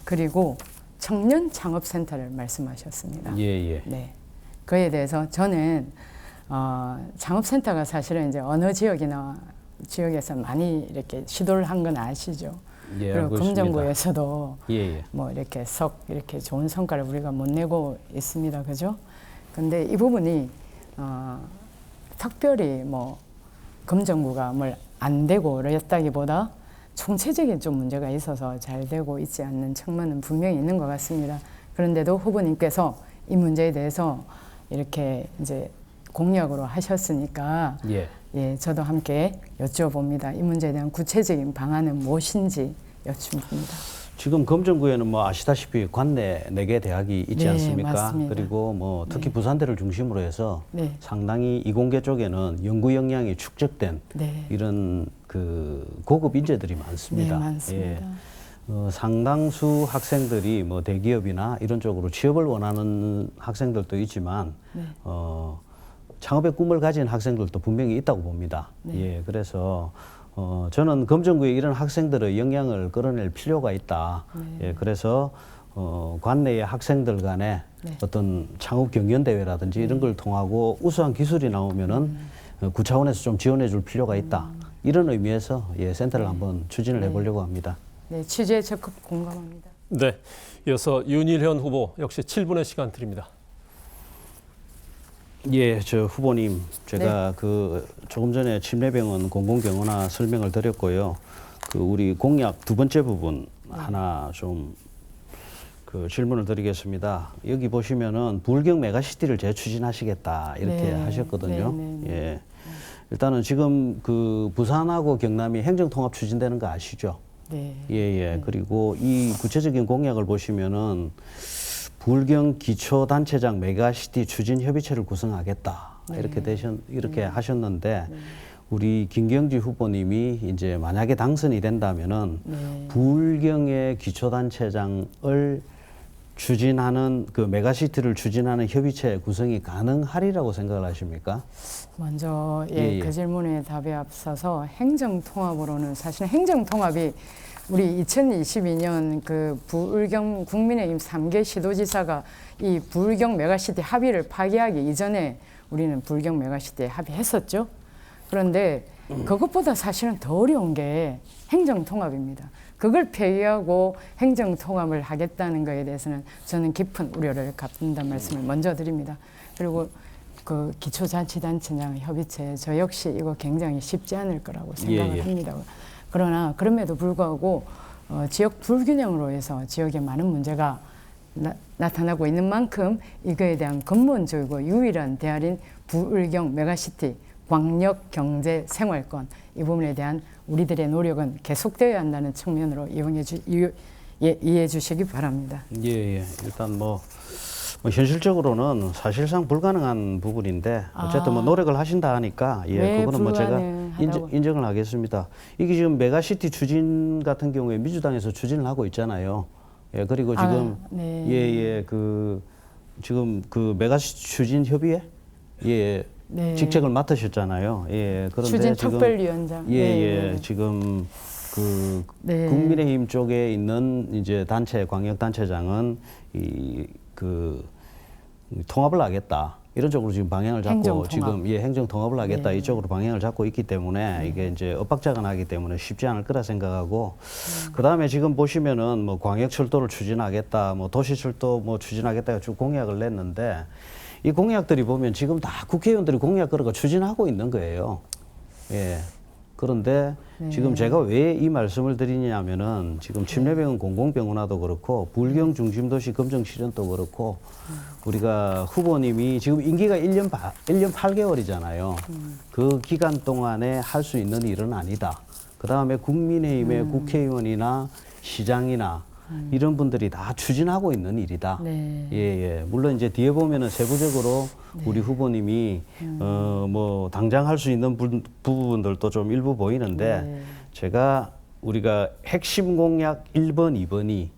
그리고 청년 창업센터를 말씀하셨습니다. 예, 예. 네. 그에 대해서 저는 창업센터가 사실은 이제 어느 지역에서 많이 이렇게 시도를 한 건 아시죠? 예, 그리고 알고 있습니다. 금정구에서도 예, 예. 뭐 이렇게 이렇게 좋은 성과를 우리가 못 내고 있습니다. 그죠? 근데 이 부분이 특별히 뭐 금정구가 뭘 안 되고 그랬다기보다 총체적인 좀 문제가 있어서 잘 되고 있지 않는 측면은 분명히 있는 것 같습니다. 그런데도 후보님께서 이 문제에 대해서 이렇게 이제 공약으로 하셨으니까 예, 저도 함께 여쭤봅니다. 이 문제에 대한 구체적인 방안은 무엇인지 여쭙습니다. 지금 검정구에는 뭐 아시다시피 관내 4개 대학이 있지 네, 않습니까? 맞습니다. 그리고 뭐 특히 부산대를 중심으로 해서 네. 상당히 이공계 쪽에는 연구 역량이 축적된 네. 이런 그 고급 인재들이 많습니다. 네, 많습니다. 상당수 학생들이 뭐 대기업이나 이런 쪽으로 취업을 원하는 학생들도 있지만 네. 창업의 꿈을 가진 학생들도 분명히 있다고 봅니다. 네. 예, 그래서 저는 검정구에 이런 학생들의 영향을 끌어낼 필요가 있다. 네. 예, 그래서 관내의 학생들 간에 네. 어떤 창업 경연 대회라든지 이런 걸 통하고 우수한 기술이 나오면은 구 차원에서 좀 지원해 줄 필요가 있다. 이런 의미에서 예, 센터를 한번 추진을 해보려고 합니다. 네, 취지에 적극 공감합니다. 네, 이어서 윤일현 후보 역시 7분의 시간 드립니다. 예, 저 후보님, 제가 그 조금 전에 침례병원 공공경원화 설명을 드렸고요. 그 우리 공약 두 번째 부분 하나 좀 그 질문을 드리겠습니다. 여기 보시면은 불경 메가시티를 재추진하시겠다 이렇게 네. 하셨거든요. 네, 네, 네. 예, 일단은 지금 그 부산하고 경남이 행정통합 추진되는 거 아시죠? 네. 예, 예. 그리고 이 구체적인 공약을 보시면은 불경 기초단체장 메가시티 추진 협의체를 구성하겠다. 이렇게 하셨는데 우리 김경지 후보님이 이제 만약에 당선이 된다면은 불경의 기초단체장을 추진하는 그 메가시티를 추진하는 협의체 구성이 가능하리라고 생각을 하십니까? 먼저 예, 예. 그 질문에 답에 앞서서 행정통합으로는 사실 행정통합이 우리 2022년 그 부울경 국민의힘 3개 시도지사가 이 부울경 메가시티 합의를 파기하기 이전에 우리는 부울경 메가시티에 합의했었죠. 그런데 그것보다 사실은 더 어려운 게 행정통합입니다. 그걸 폐기하고 행정통합을 하겠다는 것에 대해서는 저는 깊은 우려를 갖는다는 말씀을 먼저 드립니다. 그리고 그 기초자치단체장 협의체 저 역시 이거 굉장히 쉽지 않을 거라고 생각을 합니다. 그러나 그럼에도 불구하고 지역 불균형으로 해서 지역에 많은 문제가 나타나고 있는 만큼 이거에 대한 근본적이고 유일한 대안인 부울경 메가시티 광역 경제 생활권 이 부분에 대한 우리들의 노력은 계속되어야 한다는 측면으로 이해해 주시기 바랍니다. 예, 예. 일단 뭐 현실적으로는 사실상 불가능한 부분인데 어쨌든 뭐 노력을 하신다 하니까 예, 그거는 뭐 제가 인정을 하겠습니다. 이게 지금 메가시티 추진 같은 경우에 민주당에서 추진을 하고 있잖아요. 예, 그리고 지금 그 지금 그 메가시티 추진 협의회 직책을 맡으셨잖아요. 예, 그런데 추진 지금 특별위원장 지금 그 국민의힘 쪽에 있는 이제 단체 광역 단체장은 그 통합을 하겠다. 이런 쪽으로 지금 방향을 잡고 행정통합. 지금 행정 통합을 하겠다 네. 이쪽으로 방향을 잡고 있기 때문에 이게 이제 엇박자가 나기 때문에 쉽지 않을 거라 생각하고 그다음에 지금 보시면은 뭐 광역철도를 추진하겠다, 뭐 도시철도 뭐 추진하겠다 쭉 공약을 냈는데 이 공약들이 보면 지금 다 국회의원들이 공약 걸어가 추진하고 있는 거예요. 예. 그런데 지금 제가 왜 이 말씀을 드리냐면은 지금 침례병원 공공병원화도 그렇고 불경 중심도시 검정 실현도 그렇고 우리가 후보님이 지금 임기가 1년 8개월이잖아요. 그 기간 동안에 할 수 있는 일은 아니다. 그다음에 국민의힘의 국회의원이나 시장이나 이런 분들이 다 추진하고 있는 일이다. 네. 예. 물론 이제 뒤에 보면은 세부적으로 우리 후보님이 뭐 당장 할 수 있는 부분들도 좀 일부 보이는데 제가 우리가 핵심 공약 1번, 2번이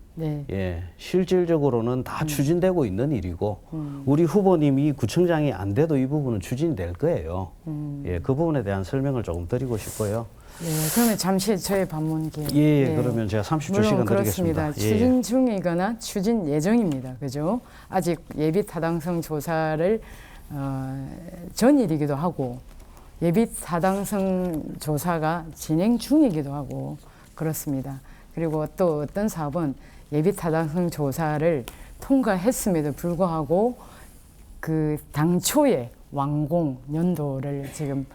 실질적으로는 다 추진되고 있는 일이고 우리 후보님이 구청장이 안 돼도 이 부분은 추진될 거예요. 예, 그 부분에 대한 설명을 조금 드리고 싶고요. 네, 그러면 잠시 저의 반문 기회. 그러면 제가 30초 물론 시간 그렇습니다. 드리겠습니다. 추진 중이거나 추진 예정입니다. 그죠? 아직 예비 타당성 조사를 전일이기도 하고 예비 타당성 조사가 진행 중이기도 하고 그렇습니다. 그리고 또 어떤 사업은 예비 타당성 조사를 통과했음에도 불구하고 그 당초의 완공 연도를 지금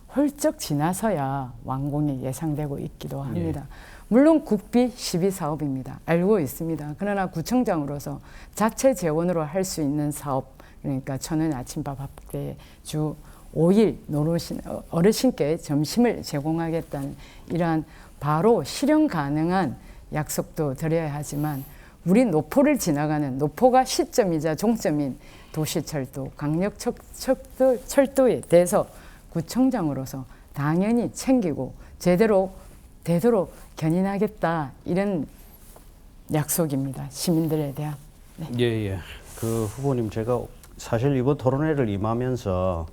훌쩍 지나서야 완공이 예상되고 있기도 합니다. 물론 국비 12사업입니다. 알고 있습니다. 그러나 구청장으로서 자체 재원으로 할 수 있는 사업, 그러니까 천원 아침밥 학대 주 5일 어르신께 점심을 제공하겠다는 이러한 바로 실현 가능한 약속도 드려야 하지만 우리 노포를 지나가는 노포가 시점이자 종점인 도시철도, 강력철도에 대해서 구청장으로서 당연히 챙기고 제대로 되도록 견인하겠다 이런 약속입니다. 시민들에 대한. 네. 그 후보님 제가 사실 이번 토론회를 임하면서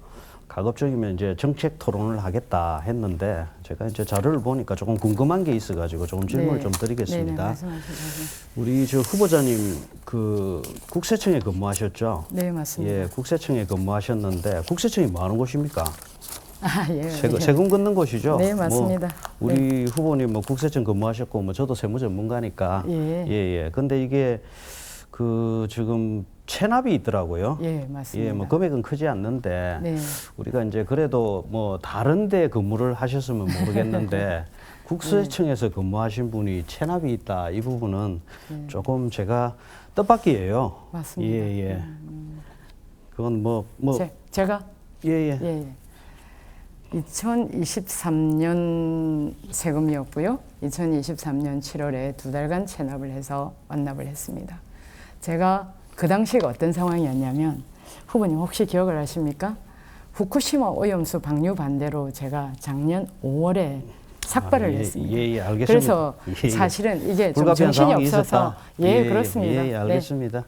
가급적이면 이제 정책 토론을 하겠다 했는데 제가 이제 자료를 보니까 조금 궁금한 게 있어가지고 조금 질문을 좀 드리겠습니다. 말씀하시죠. 우리 저 후보자님 그 국세청에 근무하셨죠? 네, 맞습니다. 예, 국세청에 근무하셨는데 국세청이 뭐 하는 곳입니까? 세금 걷는 곳이죠. 네, 맞습니다. 뭐 우리 후보님 뭐 국세청 근무하셨고 뭐 저도 세무 전문가니까. 예. 근데 이게 그 지금 체납이 있더라고요. 예, 맞습니다. 뭐 금액은 크지 않는데 우리가 이제 그래도 뭐 다른 데 근무를 하셨으면 모르겠는데 국세청에서 근무하신 분이 체납이 있다. 이 부분은 조금 제가 뜻밖이에요. 맞습니다. 예. 그건 제가 예. 2023년 세금이었고요. 2023년 7월에 2달간 체납을 해서 완납을 했습니다. 제가 그 당시가 어떤 상황이었냐면 후보님 혹시 기억을 하십니까? 후쿠시마 오염수 방류 반대로 제가 작년 5월에 삭발을 했습니다. 알겠습니다. 그래서 사실은 이게 좀 정신이 없어서 그렇습니다. 알겠습니다.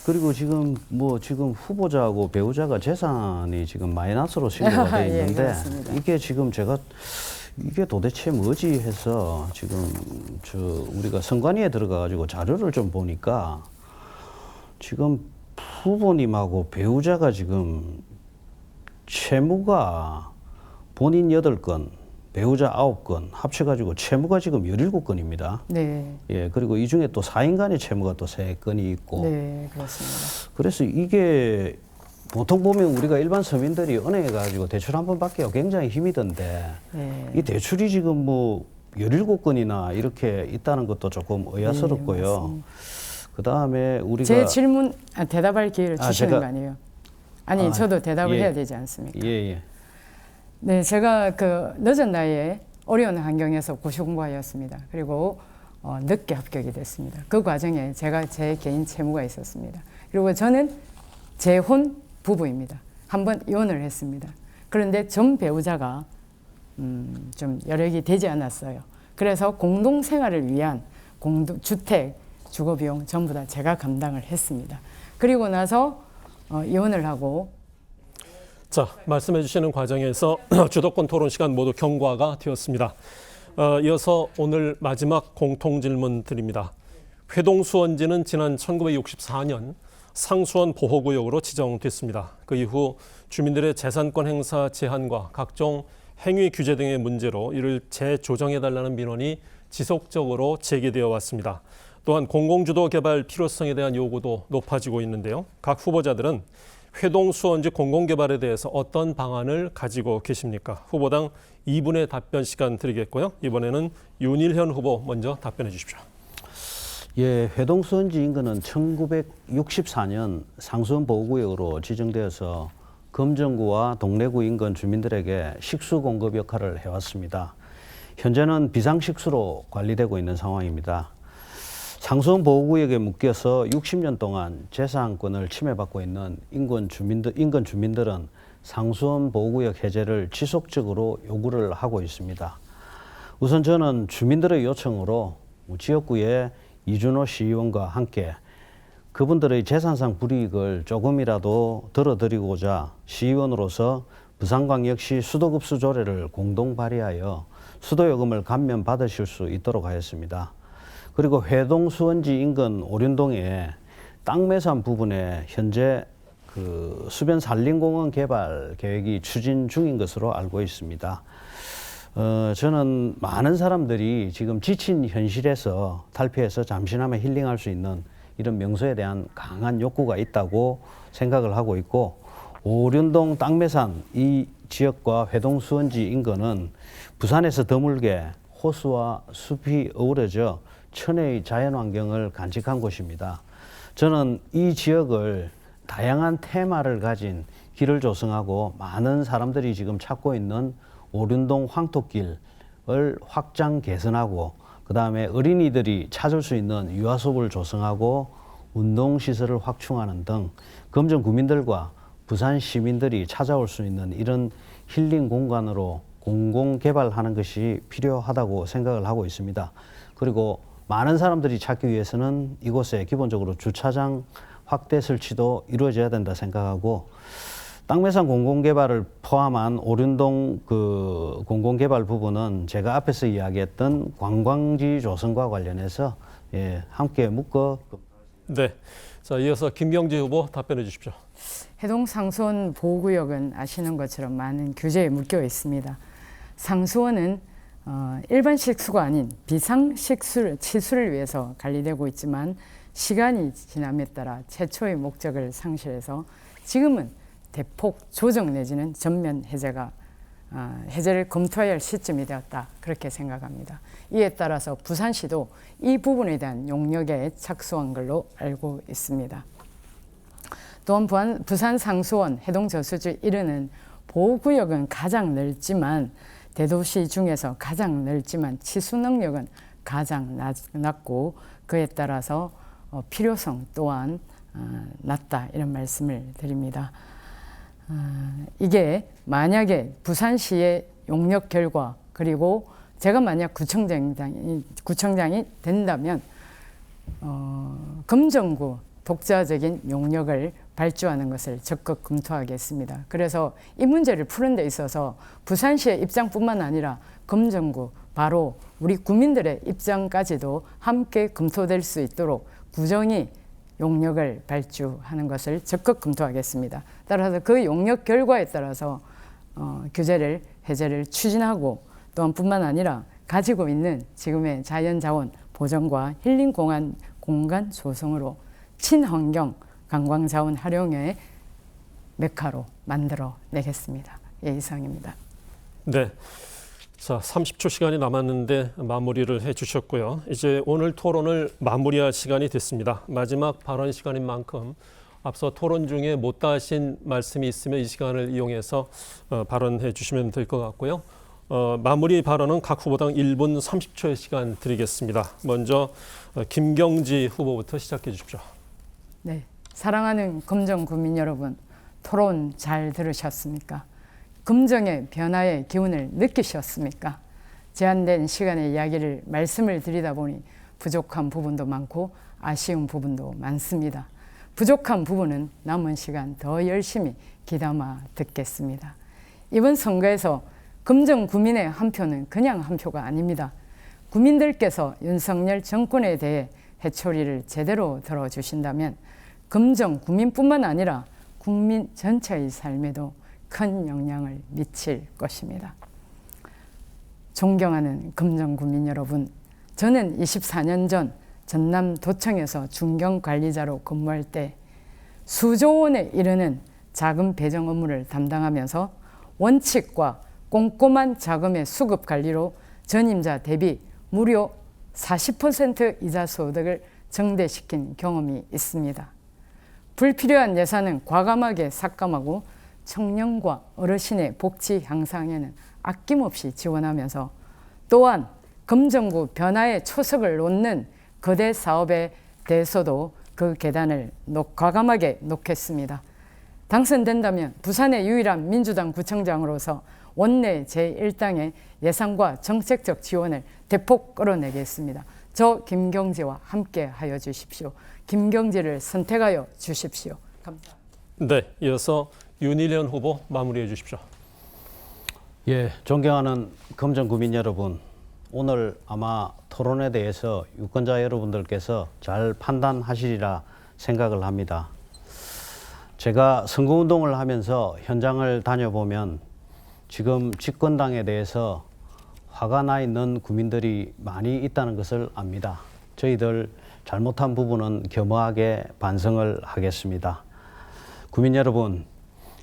그리고 지금 지금 후보자하고 배우자가 재산이 지금 마이너스로 신고가 돼 있는데 이게 지금 제가 이게 도대체 뭐지 해서 지금 우리가 선관위에 들어가 가지고 자료를 좀 보니까 지금 후보님하고 배우자가 지금 채무가 본인 8건, 배우자 9건 합쳐가지고 채무가 지금 17건입니다. 네. 예, 그리고 이 중에 또 4인 간의 채무가 또 3건이 있고. 네, 그렇습니다. 그래서 이게 보통 보면 우리가 일반 서민들이 은행에 가지고 대출 한 번 받기가 굉장히 힘이던데 이 대출이 지금 17건이나 이렇게 있다는 것도 조금 의아스럽고요. 그 다음에 우리가 제 질문 대답할 기회를 주시는 거 아니에요? 아니 저도 대답을 해야 되지 않습니까? 예. 네, 제가 그 늦은 나이에 어려운 환경에서 고시 공부하였습니다. 그리고 늦게 합격이 됐습니다. 그 과정에 제가 제 개인 채무가 있었습니다. 그리고 저는 재혼 부부입니다. 한번 이혼을 했습니다. 그런데 전 배우자가 좀 여력이 되지 않았어요. 그래서 공동생활을 위한 주택, 주거비용 전부 다 제가 감당을 했습니다. 그리고 나서 이혼을 하고 자, 말씀해 주시는 과정에서 주도권 토론 시간 모두 경과가 되었습니다. 이어서 오늘 마지막 공통 질문 드립니다. 회동수원지는 지난 1964년 상수원 보호구역으로 지정됐습니다. 그 이후 주민들의 재산권 행사 제한과 각종 행위 규제 등의 문제로 이를 재조정해달라는 민원이 지속적으로 제기되어 왔습니다. 또한 공공주도 개발 필요성에 대한 요구도 높아지고 있는데요. 각 후보자들은 회동수원지 공공개발에 대해서 어떤 방안을 가지고 계십니까? 후보당 2분의 답변 시간 드리겠고요. 이번에는 윤일현 후보 먼저 답변해 주십시오. 예, 회동수원지 인근은 1964년 상수원 보호구역으로 지정되어서 금정구와 동래구 인근 주민들에게 식수 공급 역할을 해왔습니다. 현재는 비상식수로 관리되고 있는 상황입니다. 상수원 보호구역에 묶여서 60년 동안 재산권을 침해받고 있는 인근 주민들은 상수원 보호구역 해제를 지속적으로 요구를 하고 있습니다. 우선 저는 주민들의 요청으로 지역구의 이준호 시의원과 함께 그분들의 재산상 불이익을 조금이라도 덜어드리고자 시의원으로서 부산광역시 수도급수 조례를 공동 발의하여 수도요금을 감면 받으실 수 있도록 하였습니다. 그리고 회동수원지 인근 오륜동에 땅 매산 부분에 현재 수변 산림공원 개발 계획이 추진 중인 것으로 알고 있습니다. 저는 많은 사람들이 지금 지친 현실에서 탈피해서 잠시나마 힐링할 수 있는 이런 명소에 대한 강한 욕구가 있다고 생각을 하고 있고, 오륜동 땅 매산 이 지역과 회동수원지 인근은 부산에서 드물게 호수와 숲이 어우러져 천혜의 자연환경을 간직한 곳입니다. 저는 이 지역을 다양한 테마를 가진 길을 조성하고 많은 사람들이 지금 찾고 있는 오륜동 황토길을 확장 개선하고 그 다음에 어린이들이 찾을 수 있는 유아숲을 조성하고 운동시설을 확충하는 등 금정 구민들과 부산 시민들이 찾아올 수 있는 이런 힐링 공간으로 공공개발하는 것이 필요하다고 생각을 하고 있습니다. 그리고 많은 사람들이 찾기 위해서는 이곳에 기본적으로 주차장 확대 설치도 이루어져야 된다 생각하고, 땅매산 공공개발을 포함한 오륜동 공공개발 부분은 제가 앞에서 이야기했던 관광지 조성과 관련해서 함께 묶어. 네, 자 이어서 김경지 후보 답변해 주십시오. 해동 상수원 보호구역은 아시는 것처럼 많은 규제에 묶여 있습니다. 상수원은 일반 식수가 아닌 비상 치수를 위해서 관리되고 있지만 시간이 지남에 따라 최초의 목적을 상실해서 지금은 대폭 조정 내지는 전면 해제를 검토해야 할 시점이 되었다, 그렇게 생각합니다. 이에 따라서 부산시도 이 부분에 대한 용역에 착수한 걸로 알고 있습니다. 또한 부산 상수원 해동저수지 1호는 보호구역은 가장 넓지만 대도시 중에서 가장 넓지만 치수 능력은 가장 낮고 그에 따라서 필요성 또한 낮다, 이런 말씀을 드립니다. 이게 만약에 부산시의 용역 결과 그리고 제가 만약 구청장이 된다면 금정구 독자적인 용역을 발주하는 것을 적극 검토하겠습니다. 그래서 이 문제를 푸는 데 있어서 부산시의 입장뿐만 아니라 금정구 바로 우리 국민들의 입장까지도 함께 검토될 수 있도록 구청이 용역을 발주하는 것을 적극 검토하겠습니다. 따라서 그 용역 결과에 따라서 규제를 해제를 추진하고, 또한 뿐만 아니라 가지고 있는 지금의 자연자원 보존과 힐링 공간 조성으로 친환경 관광자원 활용의 메카로 만들어 내겠습니다. 예, 이상입니다. 네. 자, 30초 시간이 남았는데 마무리를 해주셨고요. 이제 오늘 토론을 마무리할 시간이 됐습니다. 마지막 발언 시간인 만큼 앞서 토론 중에 못다 하신 말씀이 있으면 이 시간을 이용해서 발언해 주시면 될 것 같고요. 마무리 발언은 각 후보당 1분 30초의 시간 드리겠습니다. 먼저 김경지 후보부터 시작해 주십시오. 네, 사랑하는 금정 구민 여러분, 토론 잘 들으셨습니까? 금정의 변화의 기운을 느끼셨습니까? 제한된 시간의 이야기를 말씀을 드리다 보니 부족한 부분도 많고 아쉬운 부분도 많습니다. 부족한 부분은 남은 시간 더 열심히 귀담아 듣겠습니다. 이번 선거에서 금정 구민의 한 표는 그냥 한 표가 아닙니다. 국민들께서 윤석열 정권에 대해 회초리를 제대로 들어주신다면 금정 구민뿐만 아니라 국민 전체의 삶에도 큰 영향을 미칠 것입니다. 존경하는 금정 구민 여러분, 저는 24년 전 전남도청에서 중경관리자로 근무할 때 수조 원에 이르는 자금 배정 업무를 담당하면서 원칙과 꼼꼼한 자금의 수급 관리로 전임자 대비 무려 40% 이자 소득을 증대시킨 경험이 있습니다. 불필요한 예산은 과감하게 삭감하고 청년과 어르신의 복지 향상에는 아낌없이 지원하면서 또한 금정구 변화의 초석을 놓는 거대 사업에 대해서도 그 계단을 과감하게 놓겠습니다. 당선된다면 부산의 유일한 민주당 구청장으로서 원내 제1당의 예산과 정책적 지원을 대폭 끌어내겠습니다. 저 김경재와 함께 하여 주십시오. 김경재를 선택하여 주십시오. 감사합니다. 네, 이어서 윤일현 후보 마무리해 주십시오. 예, 존경하는 금정구민 여러분, 오늘 아마 토론에 대해서 유권자 여러분들께서 잘 판단하시리라 생각을 합니다. 제가 선거운동을 하면서 현장을 다녀보면 지금 집권당에 대해서 화가 나 있는 국민들이 많이 있다는 것을 압니다. 저희들 잘못한 부분은 겸허하게 반성을 하겠습니다. 국민 여러분,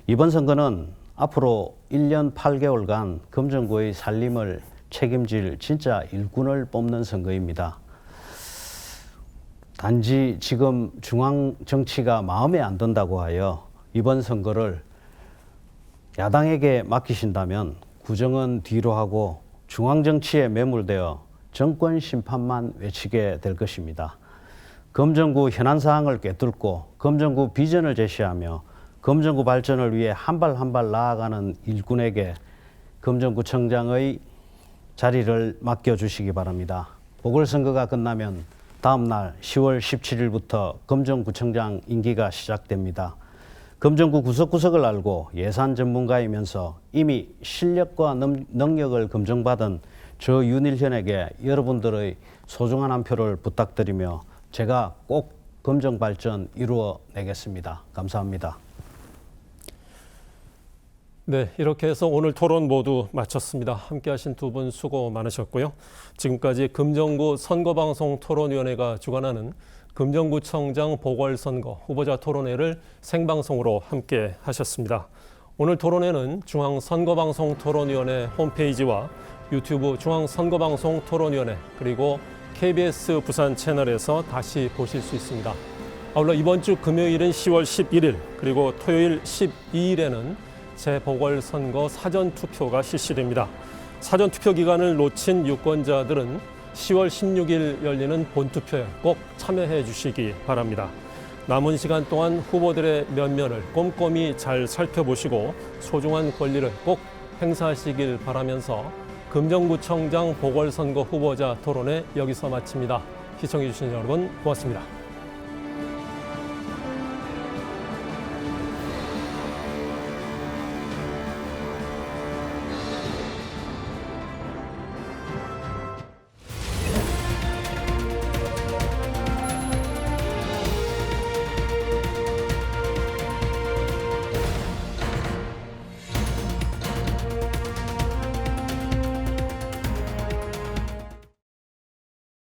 이번 선거는 앞으로 1년 8개월간 금정구의 살림을 책임질 진짜 일꾼을 뽑는 선거입니다. 단지 지금 중앙 정치가 마음에 안 든다고 하여 이번 선거를 야당에게 맡기신다면 구정은 뒤로 하고 중앙 정치에 매몰되어 정권 심판만 외치게 될 것입니다. 금정구 현안 사항을 꿰뚫고 금정구 비전을 제시하며 금정구 발전을 위해 한 발 한 발 나아가는 일꾼에게 금정구청장의 자리를 맡겨주시기 바랍니다. 보궐선거가 끝나면 다음 날 10월 17일부터 금정구청장 임기가 시작됩니다. 금정구 구석구석을 알고 예산 전문가이면서 이미 실력과 능력을 검증받은 저 윤일현에게 여러분들의 소중한 한 표를 부탁드리며 제가 꼭 금정 발전 이루어내겠습니다. 감사합니다. 네, 이렇게 해서 오늘 토론 모두 마쳤습니다. 함께 하신 두 분 수고 많으셨고요. 지금까지 금정구 선거방송 토론위원회가 주관하는 금정구청장 보궐선거 후보자 토론회를 생방송으로 함께 하셨습니다. 오늘 토론회는 중앙선거방송토론위원회 홈페이지와 유튜브 중앙선거방송 토론위원회 그리고 KBS 부산 채널에서 다시 보실 수 있습니다. 아울러 이번 주 금요일은 10월 11일 그리고 토요일 12일에는 재보궐선거 사전투표가 실시됩니다. 사전투표 기간을 놓친 유권자들은 10월 16일 열리는 본투표에 꼭 참여해 주시기 바랍니다. 남은 시간 동안 후보들의 면면을 꼼꼼히 잘 살펴보시고 소중한 권리를 꼭 행사하시길 바라면서 금정구청장 보궐선거 후보자 토론회 여기서 마칩니다. 시청해 주신 여러분 고맙습니다.